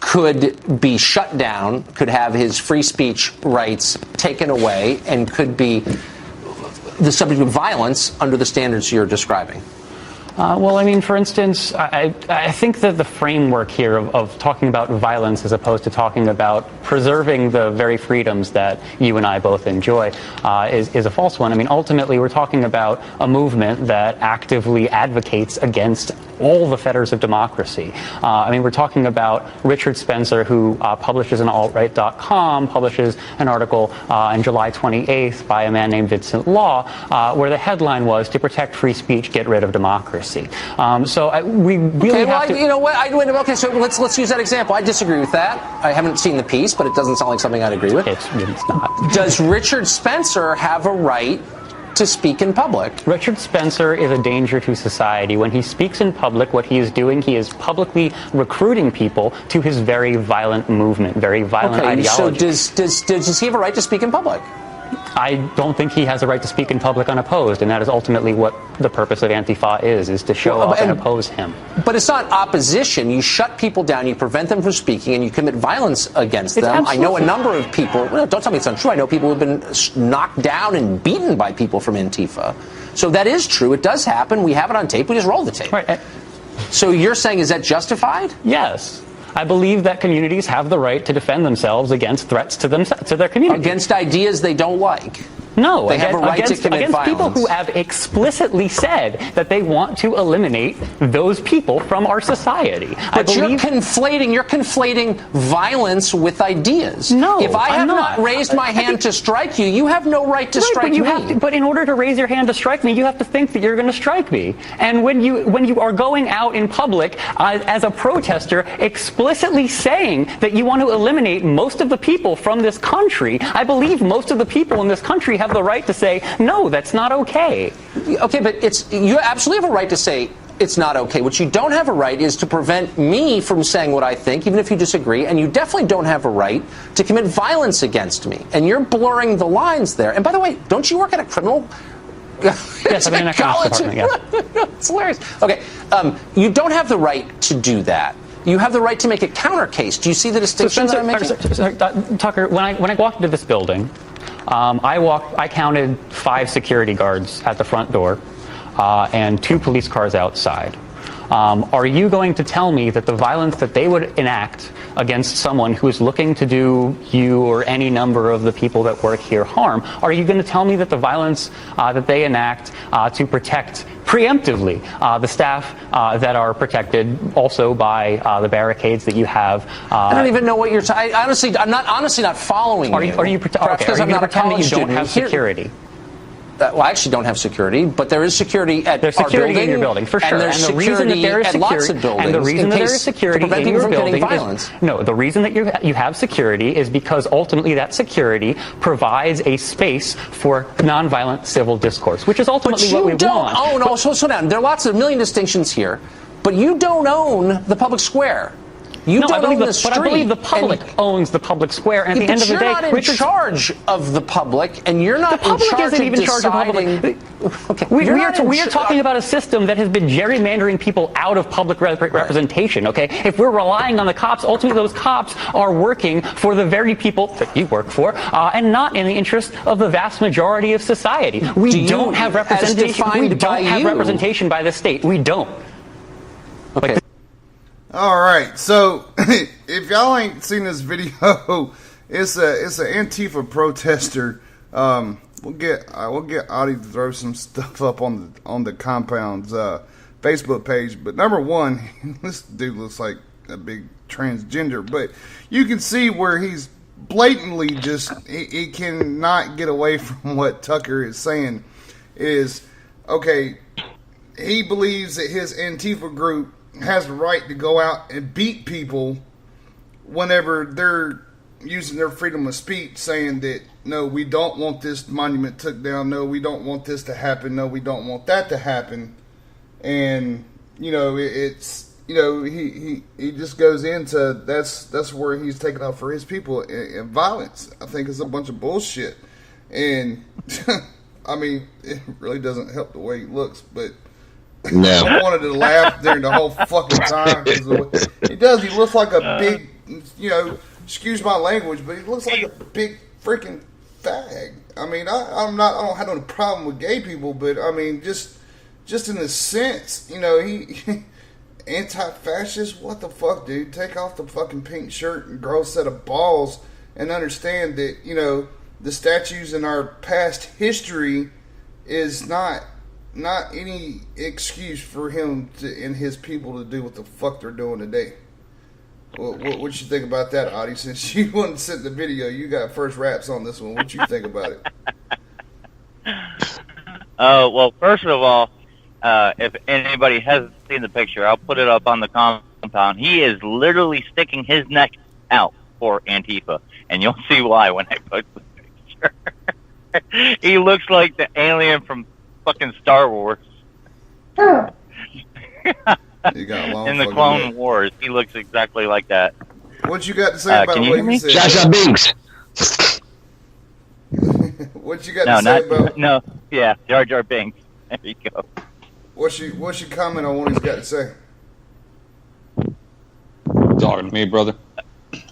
could be shut down, could have his free speech rights taken away, and could be the subject of violence under the standards you're describing? Well, I mean, for instance, I think that the framework here of talking about violence as opposed to talking about preserving the very freedoms that you and I both enjoy is a false one. I mean, ultimately, we're talking about a movement that actively advocates against all the fetters of democracy. I mean, we're talking about Richard Spencer, who publishes in altright.com, publishes an article on July 28th by a man named Vincent Law, where the headline was, "To protect free speech, get rid of democracy." So we really have to... You know what? Okay, so let's use that example. I disagree with that. I haven't seen the piece, but it doesn't sound like something I'd agree with. It's not. Does Richard Spencer have a right to speak in public? Richard Spencer is a danger to society. When he speaks in public, what he is doing, he is publicly recruiting people to his very violent movement, very violent ideology. So does he have a right to speak in public? I don't think he has a right to speak in public unopposed, and that is ultimately what the purpose of Antifa is to show up and oppose him. But it's not opposition. You shut people down, you prevent them from speaking, and you commit violence against them. I know a number of people, well, don't tell me it's untrue, I know people who have been knocked down and beaten by people from Antifa. So that is true. It does happen. We have it on tape. We just roll the tape. Right. So you're saying, is that justified? Yes. I believe that communities have the right to defend themselves against threats to their community. Against ideas they don't like. No, they have a right to commit against violence. People who have explicitly said that they want to eliminate those people from our society. But you're conflating violence with ideas. No, if I have not raised my hand to strike you, you have no right to strike me. But in order to raise your hand to strike me, you have to think that you're going to strike me. And when you are going out in public as a protester, explicitly saying that you want to eliminate most of the people from this country, I believe most of the people in this country have the right to say, no, that's not okay. Okay, but you absolutely have a right to say it's not okay. What you don't have a right is to prevent me from saying what I think, even if you disagree, and you definitely don't have a right to commit violence against me. And you're blurring the lines there. And by the way, don't you work at a criminal Yes, I'm in an economics department, yeah. It's hilarious. Okay, you don't have the right to do that. You have the right to make a counter case. Do you see the distinction that I'm making? Tucker, when I walked into this building, I counted 5 security guards at the front door and 2 police cars outside. Are you going to tell me that the violence that they would enact against someone who is looking to do you or any number of the people that work here harm, are you going to tell me that the violence that they enact to protect preemptively the staff that are protected also by the barricades that you have? I don't even know what you're saying. I'm honestly not following you. Are you pretending that you don't have security? Well, I actually don't have security, but there is security at there's our security building, in your building for sure. And there's security at lots of buildings. And the reason that there is security in your building is, no, the reason that you have security is because ultimately that security provides a space for nonviolent civil discourse, which is ultimately what we want. But you don't own. Slow down. There are lots of million distinctions here, but you don't own the public square. You don't own the street. But I believe the public owns the public square. And at the end of the day, you're not in charge of the public, and you're not the public isn't even in charge of public. Okay, we are talking about a system that has been gerrymandering people out of public representation. Okay, if we're relying on the cops, ultimately those cops are working for the very people that you work for, and not in the interest of the vast majority of society. We don't have representation. We don't have representation by the state. We don't. Okay. All right, so if y'all ain't seen this video, it's an Antifa protester. We'll get Audie to throw some stuff up on the compound's Facebook page. But number one, this dude looks like a big transgender. But you can see where he's blatantly just he cannot get away from what Tucker is saying. Is okay. He believes that his Antifa group has the right to go out and beat people whenever they're using their freedom of speech, saying that, no, we don't want this monument took down, no, we don't want this to happen, no, we don't want that to happen. And, you know, it's, you know, he just goes into, that's where he's taking out for his people in violence. I think it's a bunch of bullshit. And, I mean, it really doesn't help the way he looks, but no. I wanted to laugh during the whole fucking time. He does. He looks like a big, you know, excuse my language, but he looks like a big freaking fag. I mean, I don't have no problem with gay people, but I mean, just in the sense, you know, he anti-fascist. What the fuck, dude? Take off the fucking pink shirt and grow a set of balls, and understand that, you know, the statues in our past history is not any excuse for him and his people to do what the fuck they're doing today. What you think about that, Audie? Since you wasn't sent the video, you got first raps on this one. What you think about it? Well, first of all, if anybody hasn't seen the picture, I'll put it up on the compound. He is literally sticking his neck out for Antifa, and you'll see why when I post the picture. He looks like the alien from fucking Star Wars. Oh. In the Clone Wars, he looks exactly like that. What you got to say about what he said? Jar Jar Binks. What you got to say about? No, yeah, Jar Jar Binks. There you go. What's your comment on what he's got to say? Talking to me, brother.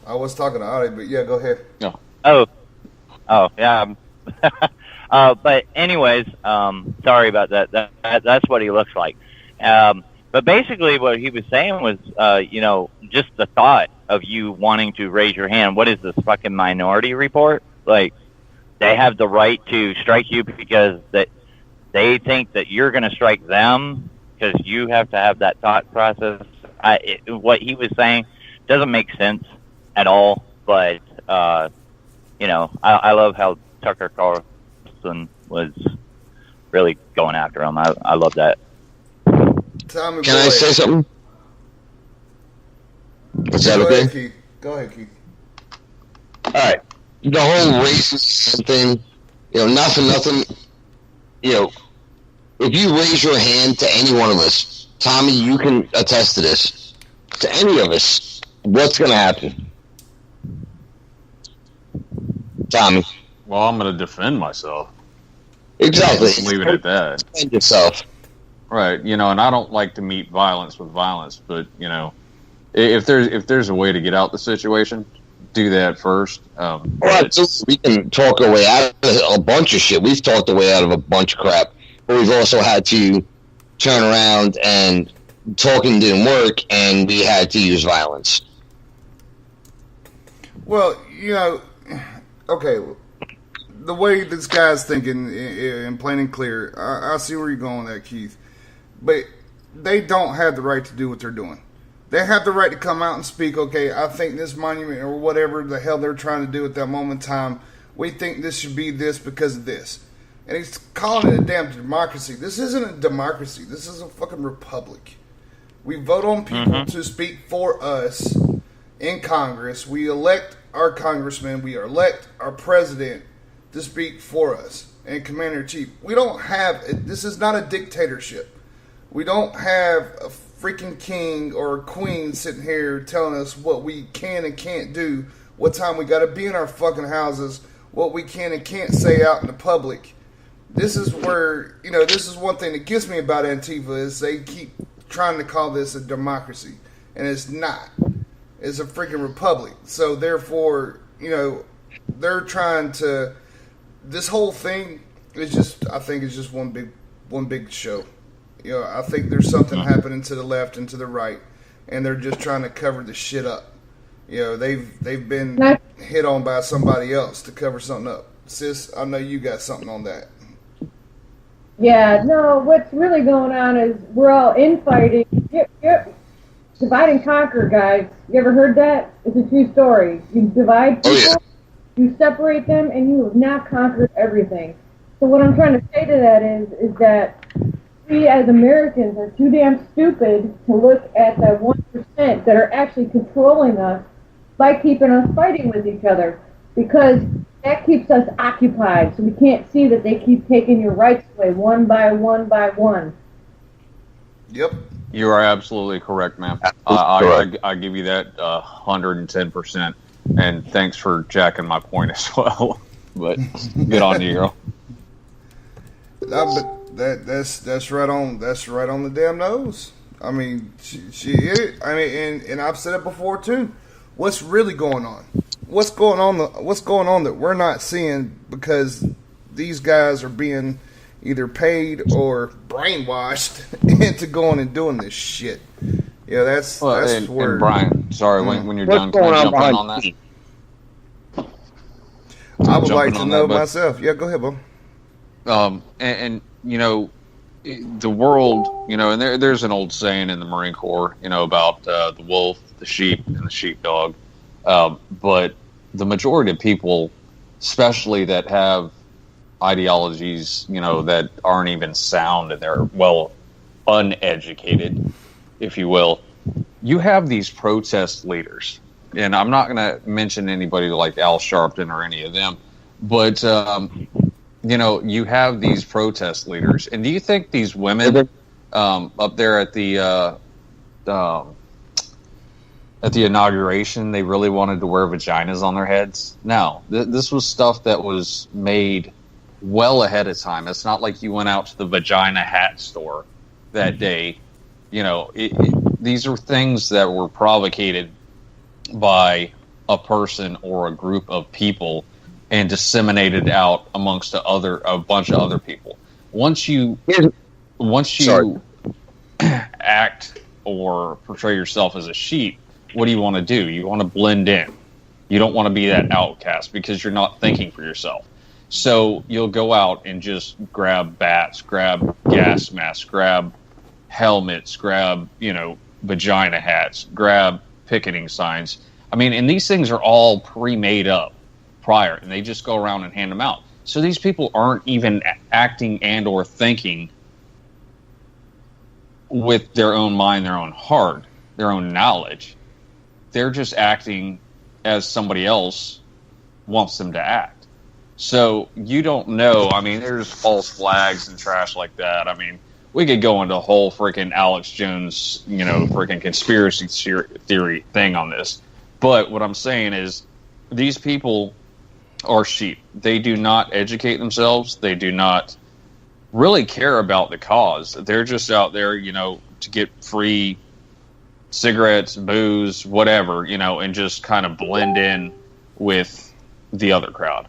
I was talking to Audie, but yeah, go ahead. No. Oh, yeah. But anyways, sorry about that. That's what he looks like. But basically what he was saying was, you know, just the thought of you wanting to raise your hand. What is this fucking Minority Report? Like, they have the right to strike you because they think that you're going to strike them because you have to have that thought process. What he was saying doesn't make sense at all, but, you know, I love how Tucker Carlson was really going after him. I love that. Can I say something? Is that okay? Go ahead, Keith. All right. The whole racist thing, you know, nothing. You know, if you raise your hand to any one of us, Tommy, you can attest to this. To any of us, what's going to happen? Tommy. Well, I'm going to defend myself. Exactly. Just leave it at that. Defend yourself. Right. And I don't like to meet violence with violence, but if there's a way to get out the situation, do that first. We can talk our way out of a bunch of shit. We've talked our way out of a bunch of crap, but we've also had to turn around and talking didn't work, and we had to use violence. Well, okay, the way this guy's thinking, in plain and clear, I see where you're going with that, Keith. But they don't have the right to do what they're doing. They have the right to come out and speak, okay, I think this monument or whatever the hell they're trying to do at that moment in time, we think this should be this because of this. And he's calling it a damn democracy. This isn't a democracy. This is a fucking republic. We vote on people to speak for us in Congress. We elect our congressman. We elect our president to speak for us and commander-in-chief. We don't have, this is not a dictatorship. We don't have a freaking king or a queen sitting here telling us what we can and can't do, what time we got to be in our fucking houses, what we can and can't say out in the public. This is where, this is one thing that gets me about Antifa is they keep trying to call this a democracy, and it's not. It's a freaking republic. So therefore, they're trying to, this whole thing is just, I think it's just one big show. I think there's something happening to the left and to the right, and they're just trying to cover the shit up. They've been hit on by somebody else to cover something up. Sis, I know you got something on that. Yeah, no, what's really going on is we're all infighting. Yep. Divide and conquer, guys. You ever heard that? It's a true story. You divide people, you separate them, and you have now conquered everything. So what I'm trying to say to that is that we as Americans are too damn stupid to look at the 1% that are actually controlling us by keeping us fighting with each other, because that keeps us occupied, so we can't see that they keep taking your rights away one by one by one. Yep. You are absolutely correct, ma'am. I give you that 110%, and thanks for jacking my point as well. But good on you, girl. That's right on the damn nose. I mean, she hit it. I mean, and I've said it before too. What's really going on? What's going on that we're not seeing because these guys are being either paid or brainwashed into going and doing this shit. That's where. And Brian, sorry, when you're done, can I jump in on that? I would like to know myself. Yeah, go ahead, Bo. The world, and there's an old saying in the Marine Corps, about the wolf, the sheep, and the sheepdog. But the majority of people, especially that have ideologies, that aren't even sound and they're, uneducated, if you will, you have these protest leaders. And I'm not going to mention anybody like Al Sharpton or any of them, but, you have these protest leaders. And do you think these women up there at the inauguration, they really wanted to wear vaginas on their heads? No. This was stuff that was made well ahead of time. It's not like you went out to the vagina hat store that day. These are things that were provocated by a person or a group of people and disseminated out amongst a bunch of other people. Once you act or portray yourself as a sheep, what do you want to do? You want to blend in. You don't want to be that outcast because you're not thinking for yourself. So you'll go out and just grab bats, grab gas masks, grab helmets, grab, vagina hats, grab picketing signs. I mean, and these things are all pre-made up prior, and they just go around and hand them out. So these people aren't even acting and or thinking with their own mind, their own heart, their own knowledge. They're just acting as somebody else wants them to act. So you don't know. I mean, there's false flags and trash like that. I mean, we could go into a whole freaking Alex Jones, freaking conspiracy theory thing on this. But what I'm saying is these people are sheep. They do not educate themselves. They do not really care about the cause. They're just out there, to get free cigarettes, booze, whatever, and just kind of blend in with the other crowd.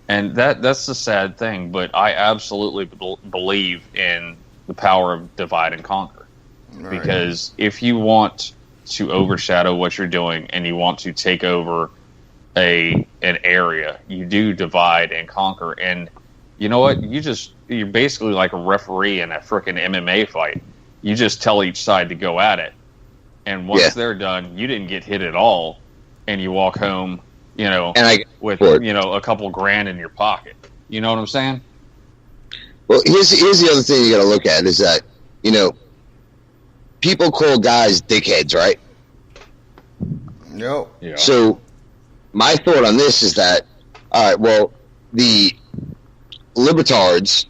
And that's the sad thing, but I absolutely believe in the power of divide and conquer. Right. Because if you want to overshadow what you're doing and you want to take over an area, you do divide and conquer. And you know what? You're basically like a referee in a freaking MMA fight. You just tell each side to go at it. And once they're done, you didn't get hit at all, and you walk home, with a couple grand in your pocket. You know what I'm saying? Well, here's the other thing you got to look at is that people call guys dickheads, right? No. Yeah. So my thought on this is that, all right, well, the libertards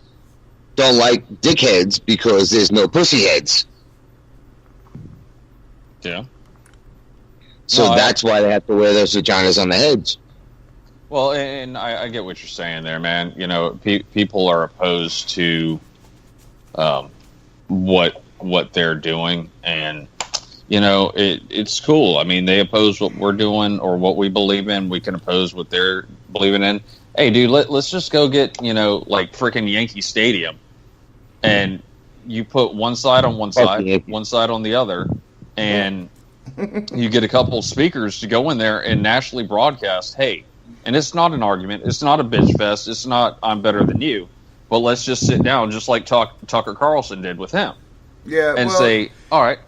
don't like dickheads because there's no pussy heads. Yeah. So that's why they have to wear those vaginas on the heads. Well, and I get what you're saying there, man. People are opposed to what they're doing, and it's cool. I mean, they oppose what we're doing or what we believe in. We can oppose what they're believing in. Hey, dude, let's just go get like freaking Yankee Stadium, and you put one side on one side, one side on the other, and you get a couple speakers to go in there and nationally broadcast, hey, and it's not an argument, it's not a bitch fest, it's not I'm better than you, but let's just sit down just like Tucker Carlson did with him. Yeah, and say, all right,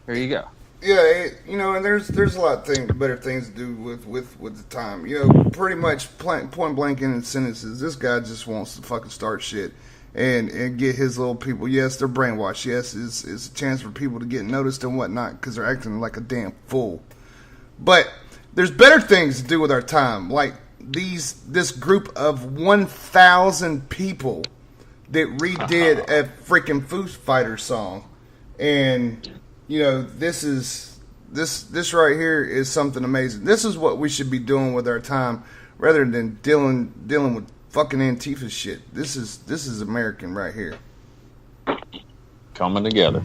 here you go. Yeah, and there's a lot of better things to do with the time. Pretty much point blank in sentences, this guy just wants to fucking start shit and get his little people. Yes, they're brainwashed. Yes, it's a chance for people to get noticed and whatnot because they're acting like a damn fool. But there's better things to do with our time, like this group of 1,000 people that redid a freaking Foo Fighters song, and this right here is something amazing. This is what we should be doing with our time, rather than dealing with fucking Antifa shit. This is American right here. Coming together.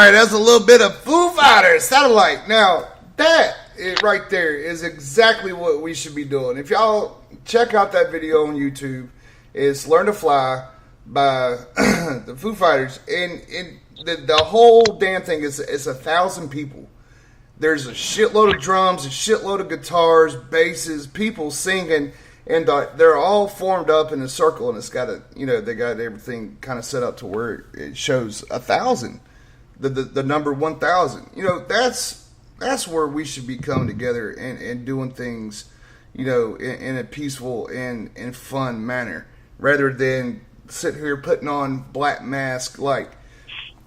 right, that's a little bit of Foo Fighters Satellite. Now, that right there is exactly what we should be doing. If y'all check out that video on YouTube, it's Learn to Fly by the Foo Fighters. And the whole damn thing is 1,000 people. There's a shitload of drums, a shitload of guitars, basses, people singing, and they're all formed up in a circle, and it's got they got everything kind of set up to where it shows 1,000, the number 1,000. That's where we should be coming together and doing things, in a peaceful and fun manner, rather than sit here putting on black mask like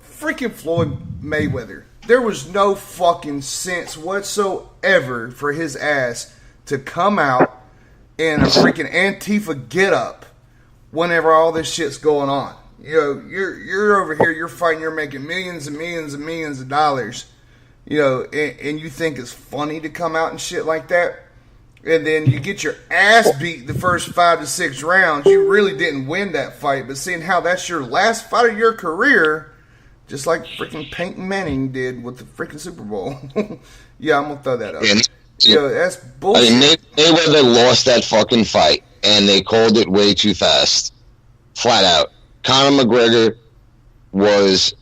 freaking Floyd Mayweather. There was no fucking sense whatsoever for his ass to come out in a freaking Antifa get-up whenever all this shit's going on. You're over here, you're fighting, you're making millions and millions and millions of dollars, and you think it's funny to come out and shit like that, and then you get your ass beat the first 5 to 6 rounds. You really didn't win that fight, but seeing how that's your last fight of your career, just like freaking Peyton Manning did with the freaking Super Bowl. Yeah, I'm going to throw that up. That's bullshit. I mean, Mayweather lost that fucking fight, and they called it way too fast. Flat out. Conor McGregor was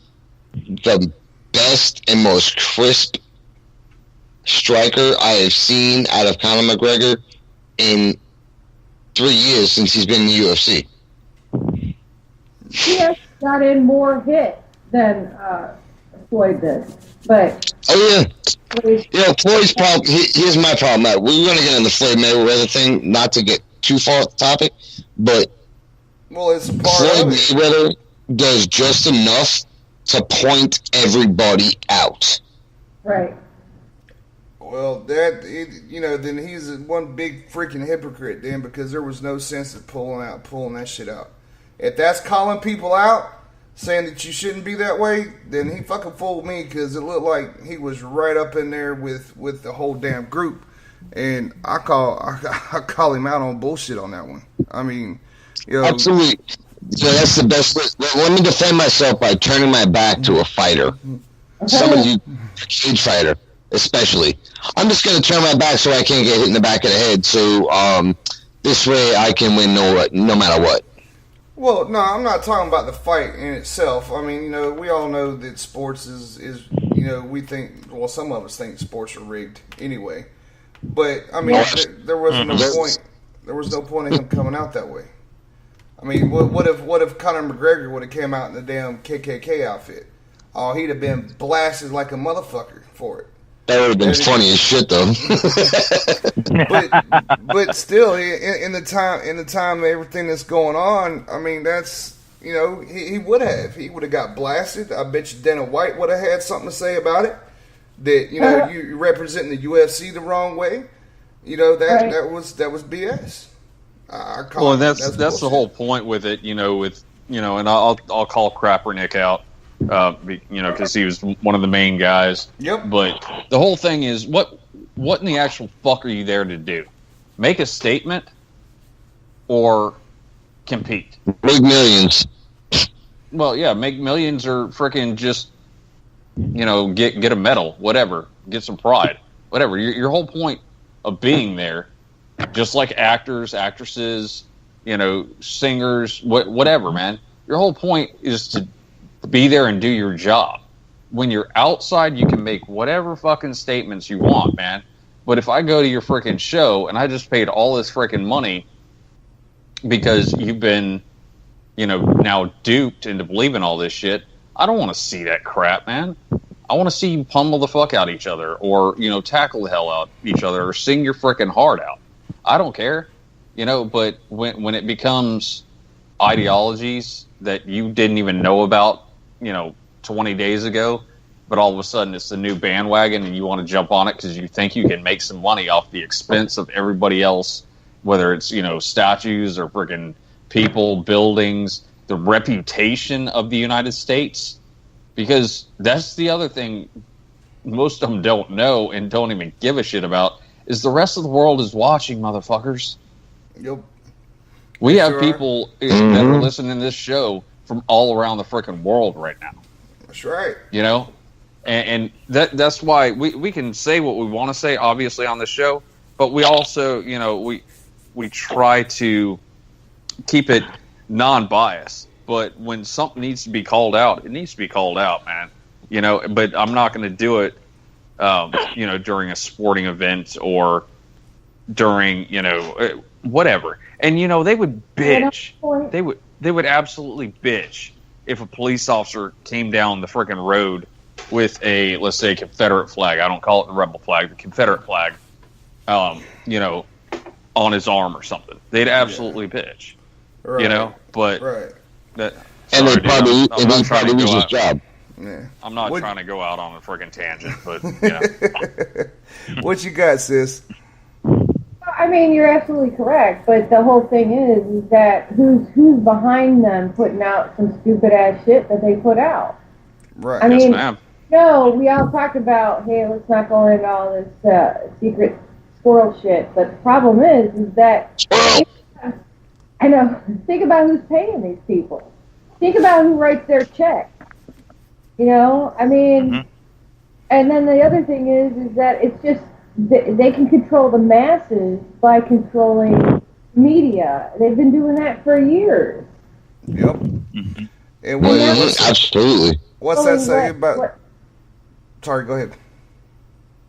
the best and most crisp striker I have seen out of Conor McGregor in 3 years since he's been in the UFC. He has got in more hits than Floyd did, but Floyd's problem. Here's my problem. We're going to get on the Floyd Mayweather thing, not to get too far off the topic, but it's part Floyd of it. Mayweather does just enough to point everybody out. Right. Well, then he's one big freaking hypocrite, then, because there was no sense of pulling that shit out. If that's calling people out, saying that you shouldn't be that way, then he fucking fooled me, because it looked like he was right up in there with the whole damn group, and I call him out on bullshit on that one. I mean, absolutely. So that's the best way. Let me defend myself by turning my back to a fighter, somebody who's a cage fighter, especially. I'm just going to turn my back so I can't get hit in the back of the head. So this way I can win no matter what. Well, no, I'm not talking about the fight in itself. I mean, we all know that sports is we think, well, some of us think sports are rigged anyway. But, I mean, there was no point. There was no point in him coming out that way. I mean, what if Conor McGregor would have came out in the damn KKK outfit? Oh, he'd have been blasted like a motherfucker for it. That would have been funny as shit, though. but still, in the time of everything that's going on, I mean, that's he would have got blasted. I bet you Dana White would have had something to say about it. That you representing the UFC the wrong way. That was BS. That's the whole point with it. And I'll call Kaepernick out. Because he was one of the main guys. Yep. But the whole thing is, what in the actual fuck are you there to do? Make a statement or compete? Make millions. Well, yeah, make millions or freaking just, get a medal, whatever, get some pride, whatever. Your whole point of being there, just like actors, actresses, singers, whatever, man. Your whole point is to be there and do your job. When you're outside, you can make whatever fucking statements you want, man. But if I go to your freaking show and I just paid all this freaking money because you've been, now duped into believing all this shit, I don't want to see that crap, man. I want to see you pummel the fuck out each other, or, tackle the hell out each other, or sing your freaking heart out. I don't care, but when it becomes ideologies that you didn't even know about, 20 days ago, but all of a sudden it's the new bandwagon and you want to jump on it because you think you can make some money off the expense of everybody else, whether it's, statues or freaking people, buildings, the reputation of the United States. Because that's the other thing most of them don't know and don't even give a shit about, is the rest of the world is watching, motherfuckers. Yep. We have people that are listening to this show from all around the freaking world right now. That's right. And that's why we can say what we want to say, obviously, on the show, but we also, we try to keep it non-biased. But when something needs to be called out, it needs to be called out, man. But I'm not going to do it, during a sporting event or during, whatever. And, they would bitch. They would absolutely bitch if a police officer came down the freaking road with a, let's say, Confederate flag. I don't call it the rebel flag, the Confederate flag, on his arm or something. They'd absolutely bitch. Right. But right. That, and sorry, they probably, dude, and he probably lose his job. Yeah. I'm not trying to go out on a freaking tangent, but what you got, sis? I mean, you're absolutely correct, but the whole thing is that who's behind them putting out some stupid ass shit that they put out. Right. I mean, ma'am. no, we all talked about, hey, let's not go into all this secret squirrel shit, but the problem is that I know. Think about who's paying these people. Think about who writes their check. I mean, and then the other thing is that it's just they can control the masses by controlling media. They've been doing that for years. Yep. And absolutely. What's that say about? Sorry, go ahead.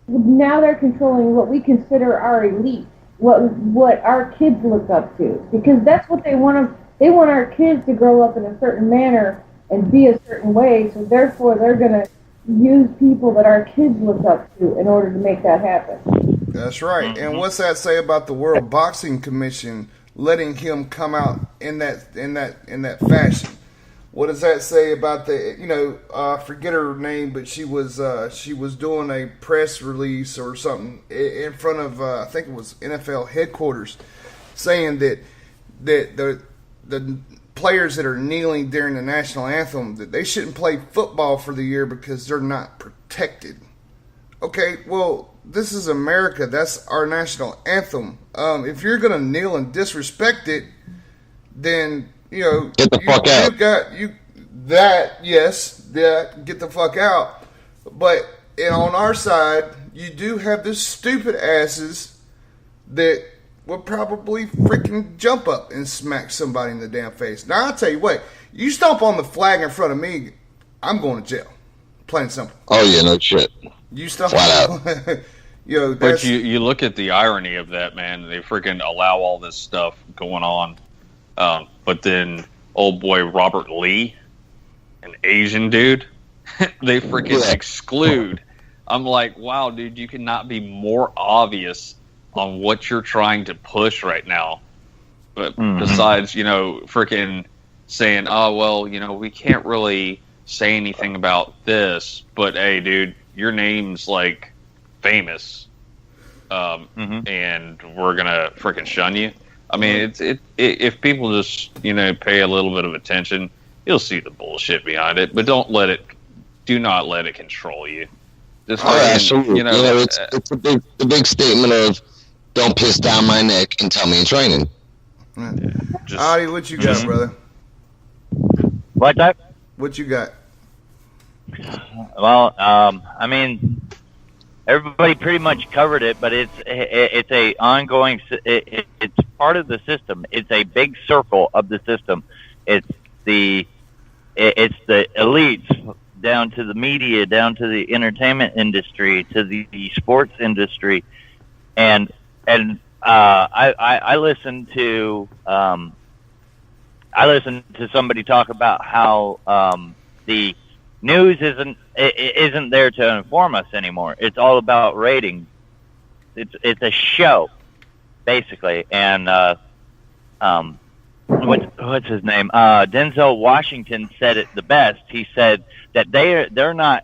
Now they're controlling what we consider our elite, what our kids look up to, because that's what they want. They want our kids to grow up in a certain manner and be a certain way. So therefore, they're going to use people that our kids look up to in order to make that happen. That's right. And what's that say about the World Boxing Commission letting him come out in that fashion? What does that say about the? I forget her name, but she was doing a press release or something in front of I think it was NFL headquarters, saying that the players that are kneeling during the national anthem, that they shouldn't play football for the year because they're not protected. Okay, well, this is America. That's our national anthem. If you're gonna kneel and disrespect it, then get the fuck out. Get the fuck out. But on our side, you do have the stupid asses that will probably freaking jump up and smack somebody in the damn face. Now, I'll tell you what, you stomp on the flag in front of me, I'm going to jail. Plain and simple. Oh, yeah, no shit. You stomp flat on out. But you look at the irony of that, man. They freaking allow all this stuff going on. But then old boy Robert Lee, an Asian dude, they freaking exclude. I'm like, wow, dude, you cannot be more obvious on what you're trying to push right now. But besides, freaking saying, oh, well, we can't really say anything about this, but hey, dude, your name's like famous, and we're gonna freaking shun you. I mean, if people just pay a little bit of attention, you'll see the bullshit behind it. But do not let it control you. Just absolutely. It's a big statement of don't piss down my neck and tell me in training. Adi, what you got, brother? What's that? What you got? Well, I mean, everybody pretty much covered it, but it's a ongoing. It's part of the system. It's a big circle of the system. It's the elites down to the media, down to the entertainment industry, to the sports industry, and I listened to somebody talk about how the news isn't there to inform us anymore. It's all about ratings. It's a show, basically. And what's his name? Denzel Washington said it the best. He said that they're not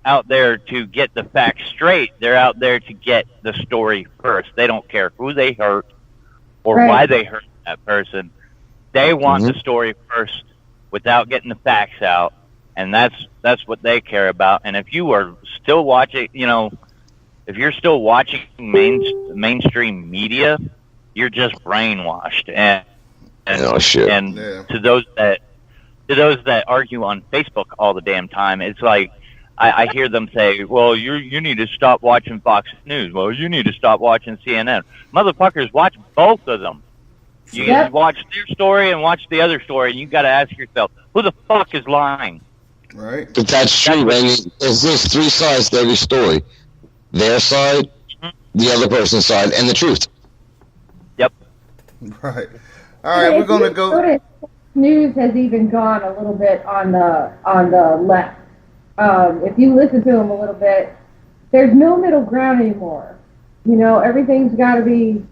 out there to get the facts straight. They're out there to get the story first. They don't care who they hurt or why they hurt that person. They want the story first without getting the facts out, and that's what they care about. And if you are still watching, if you're still watching mainstream media, you're just brainwashed. And to those that argue on Facebook all the damn time, it's like, I hear them say, well, you need to stop watching Fox News. Well, you need to stop watching CNN. Motherfuckers, watch both of them. You watch their story and watch the other story, and you got to ask yourself, who the fuck is lying? Right. But that's true, man. There's three sides to every story. Their side, the other person's side, and the truth. Yep. Right. All right, we're going to go. News has even gone a little bit on the left. If you listen to them a little bit, there's no middle ground anymore. You know, everything's got to be.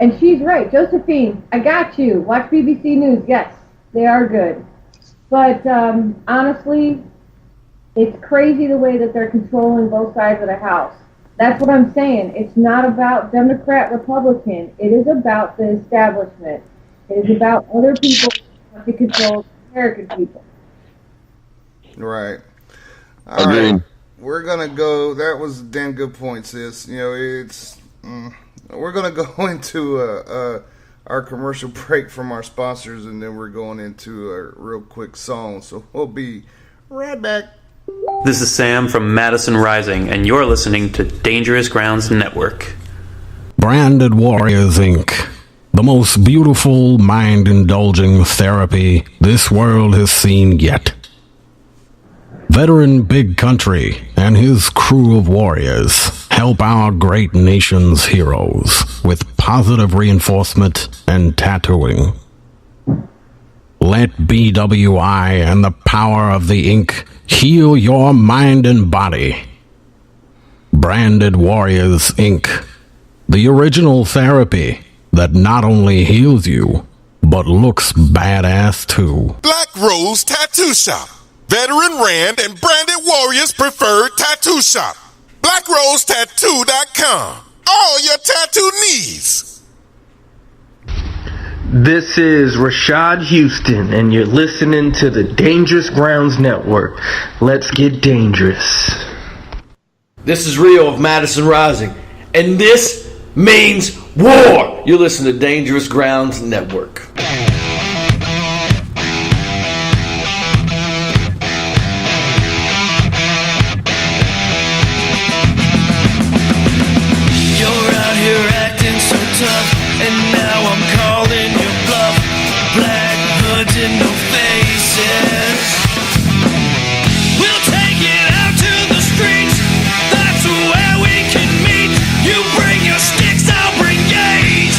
And she's right, Josephine. I got you. Watch BBC News. Yes, they are good. But honestly, it's crazy the way that they're controlling both sides of the house. That's what I'm saying. It's not about Democrat, Republican. It is about the establishment. It is about other people who want to control American people. Right. All right. We're going to go. That was a damn good point, sis. You know, it's. We're going to go into our commercial break from our sponsors, and then we're going into a real quick song. So we'll be right back. This is Sam from Madison Rising, and you're listening to Dangerous Grounds Network. Branded Warriors, Inc. The most beautiful, mind-indulging therapy this world has seen yet. Veteran Big Country and his crew of warriors help our great nation's heroes with positive reinforcement and tattooing. Let BWI and the power of the ink heal your mind and body. Branded Warriors, Inc. The original therapy that not only heals you, but looks badass too. Black Rose Tattoo Shop. Veteran Rand and Branded Warriors preferred tattoo shop. BlackRoseTattoo.com. All your tattoo needs. This is Rashad Houston, and you're listening to the Dangerous Grounds Network. Let's get dangerous. This is Rio of Madison Rising, and this means war. You're listening to Dangerous Grounds Network. And now I'm calling your bluff. Black hoods and no faces. We'll take it out to the streets. That's where we can meet. You bring your sticks, I'll bring gauges.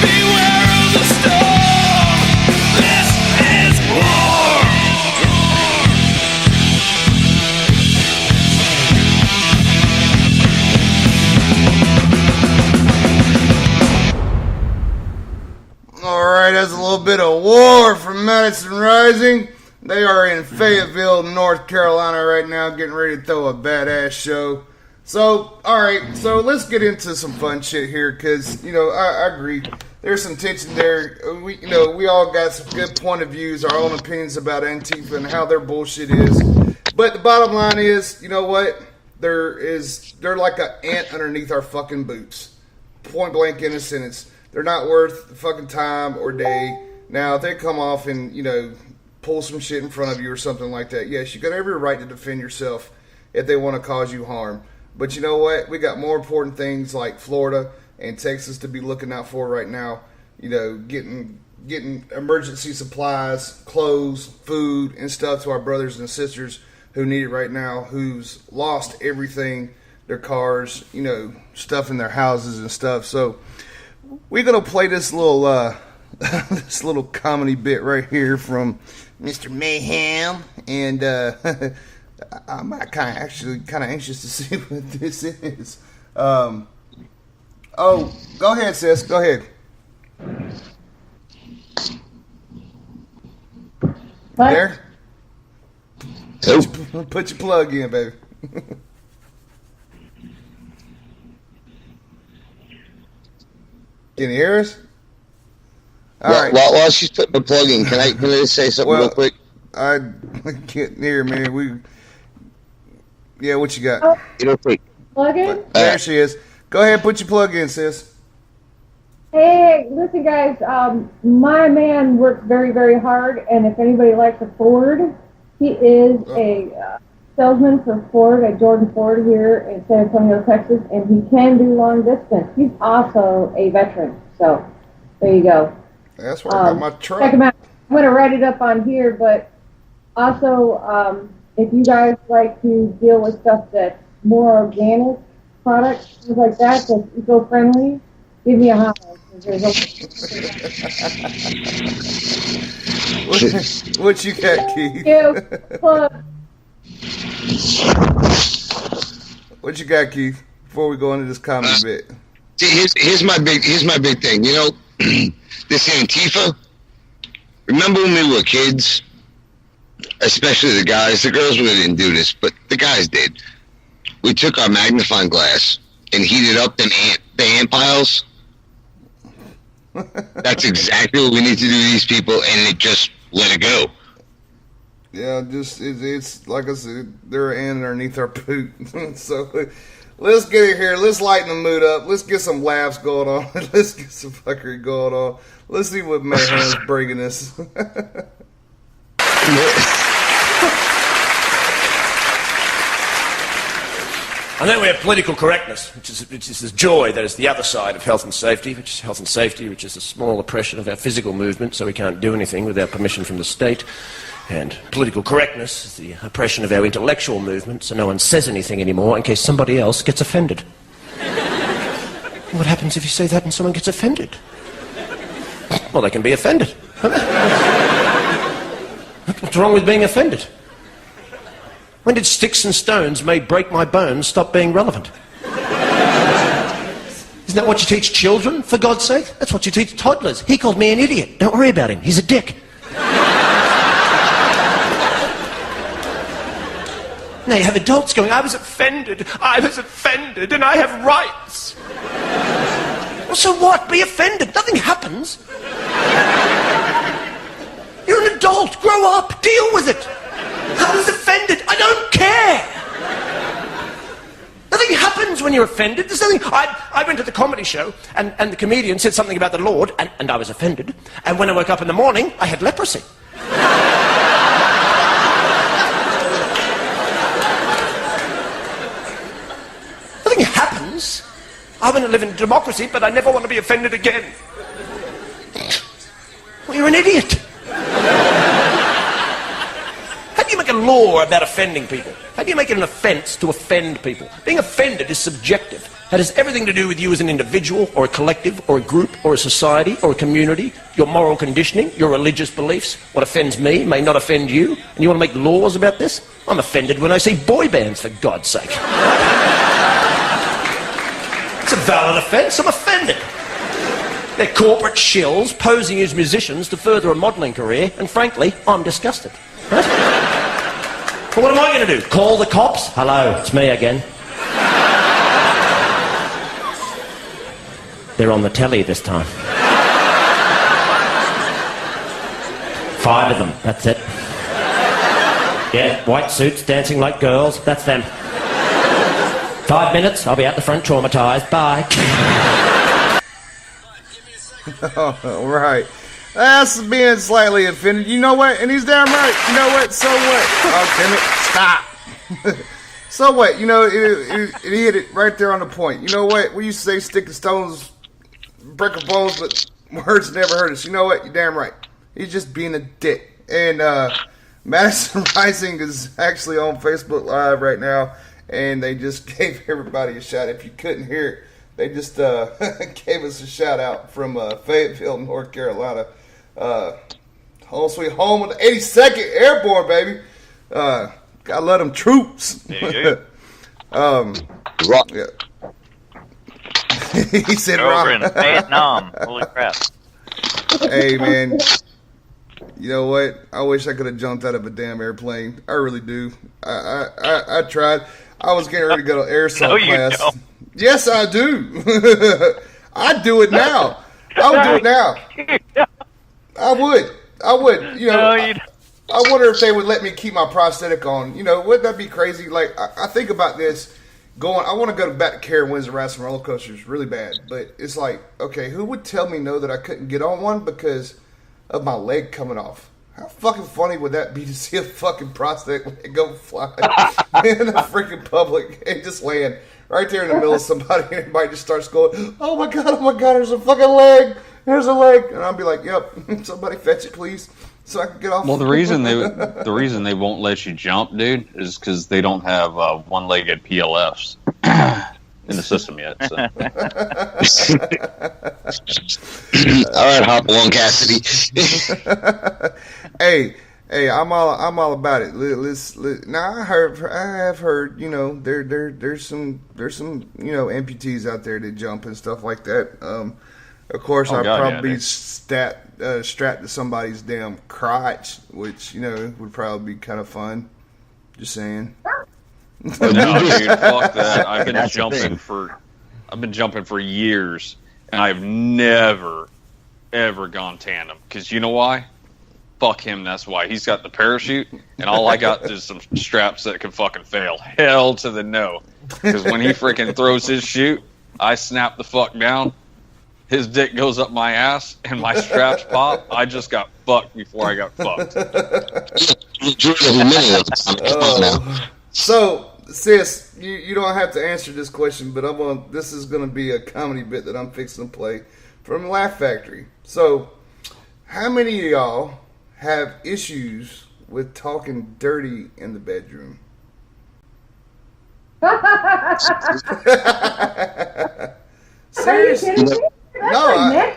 Beware of the storm. This is war. Alright, that's a little bit of war from Madison Rising. They are in Fayetteville, North Carolina right now, getting ready to throw a badass show. So, alright, so let's get into some fun shit here, because, I agree. There's some tension there. We all got some good point of views, our own opinions about Antifa and how their bullshit is. But the bottom line is, you know what? They're like an ant underneath our fucking boots. Point blank in a sentence. They're not worth the fucking time or day. Now, if they come off and, pull some shit in front of you or something like that, yes, you got every right to defend yourself if they want to cause you harm. But you know what? We got more important things like Florida and Texas to be looking out for right now. Getting emergency supplies, clothes, food, and stuff to our brothers and sisters who need it right now, who's lost everything, their cars, stuff in their houses and stuff. So we're gonna play this little this little comedy bit right here from Mr. Mayhem, and I'm kind of anxious to see what this is. Oh, go ahead, sis. Go ahead. What? There. Put your plug in, baby. Can you hear us? All right. While she's putting the plug in, can I just say something real quick? I can't hear, man. Yeah, what you got? Oh. Quick. Plug in? There she is. Go ahead, put your plug in, sis. Hey, listen, guys. My man works very, very hard, and if anybody likes a Ford, he is a salesman for Ford at Jordan Ford here in San Antonio, Texas, and he can do long distance. He's also a veteran, so there you go. That's where I got my truck. Check him out. I'm going to write it up on here, but also, if you guys like to deal with stuff that's more organic products, things like that, that's eco-friendly, give me a holler. What you got, Keith? What you got, Keith? Before we go into this comedy bit. See, here's my big thing. This Antifa. Remember when we were kids? Especially the guys. The girls really didn't do this, but the guys did. We took our magnifying glass and heated up the ant piles. That's exactly what we need to do to these people, and it just let it go. Yeah, it's like I said, they're an ant underneath our boot. So let's get it here. Let's lighten the mood up. Let's get some laughs going on. Let's get some fuckery going on. Let's see what Mayhem's bringing us. And then we have political correctness, which is the joy that is the other side of health and safety, which is a small oppression of our physical movement, so we can't do anything without permission from the state. And political correctness is the oppression of our intellectual movement, so no one says anything anymore in case somebody else gets offended. What happens if you say that and someone gets offended? Well, they can be offended. What's wrong with being offended? When did sticks and stones may break my bones stop being relevant? Isn't that what you teach children, for God's sake? That's what you teach toddlers. He called me an idiot. Don't worry about him. He's a dick. Now you have adults going, I was offended, and I have rights. Well, so what? Be offended. Nothing happens. You're an adult. Grow up. Deal with it. I was offended. I don't care. Nothing happens when you're offended. There's nothing. I went to the comedy show, and the comedian said something about the Lord, and I was offended. And when I woke up in the morning, I had leprosy. Nothing happens. I want to live in democracy, but I never want to be offended again. Well, you're an idiot. How do you make a law about offending people? How do you make it an offence to offend people? Being offended is subjective. That has everything to do with you as an individual, or a collective, or a group, or a society, or a community, your moral conditioning, your religious beliefs. What offends me may not offend you, and you want to make laws about this? I'm offended when I see boy bands, for God's sake. It's a valid offence, I'm offended. They're corporate shills posing as musicians to further a modelling career, and frankly, I'm disgusted. Right? But what am I going to do? Call the cops? Hello, it's me again. They're on the telly this time. 5 of them, that's it. Yeah, white suits dancing like girls, that's them. 5 minutes, I'll be out the front traumatised. Bye. Oh, right. That's being slightly offended. You know what? And he's damn right. You know what? So what? Oh, damn it. Stop. So what? You know, it hit it right there on the point. You know what? We used to say stick to stones, break of bones, but words never hurt us. You know what? You're damn right. He's just being a dick. And Madison Rising is actually on Facebook Live right now, and they just gave everybody a shout. If you couldn't hear it, they just gave us a shout out from Fayetteville, North Carolina. Home sweet home of the 82nd Airborne, baby. Gotta love them troops. Yeah. Yeah. He said over in rock. Vietnam. Holy crap. Hey, man. You know what? I wish I could have jumped out of a damn airplane. I really do. I tried. I was getting ready to go to air assault class. Don't. Yes, I do. I'd do it now. I would do it now. I would. You know, I wonder if they would let me keep my prosthetic on. You know, wouldn't that be crazy? Like, I think about this going, I want to go back to Karen Windsor ride some roller coasters really bad. But it's like, okay, who would tell me no that I couldn't get on one because of my leg coming off? How fucking funny would that be to see a fucking prosthetic leg go fly in the freaking public and just land right there in the middle of somebody, and everybody just starts going, oh my god, there's a fucking leg. There's a leg. And I'll be like, yep, somebody fetch it, please, so I can get off. Well, the reason they won't let you jump, dude, is because they don't have one-legged PLFs in the system yet. So. All right, hop along, Cassidy. Hey, I'm all about it. Now I have heard, you know, there's some you know, amputees out there that jump and stuff like that. Of course, I'd probably be strapped to somebody's damn crotch, which, you know, would probably be kind of fun. Just saying. No, dude, fuck that. I've been jumping for years, and I've never ever gone tandem. Because you know why? Fuck him, that's why. He's got the parachute, and all I got is some straps that can fucking fail. Hell to the no. Because when he freaking throws his chute, I snap the fuck down, his dick goes up my ass, and my straps pop. I just got fucked before I got fucked. So, sis, you don't have to answer this question, but this is going to be a comedy bit that I'm fixing to play from Laugh Factory. So, how many of y'all have issues with talking dirty in the bedroom? Seriously? Are you kidding me?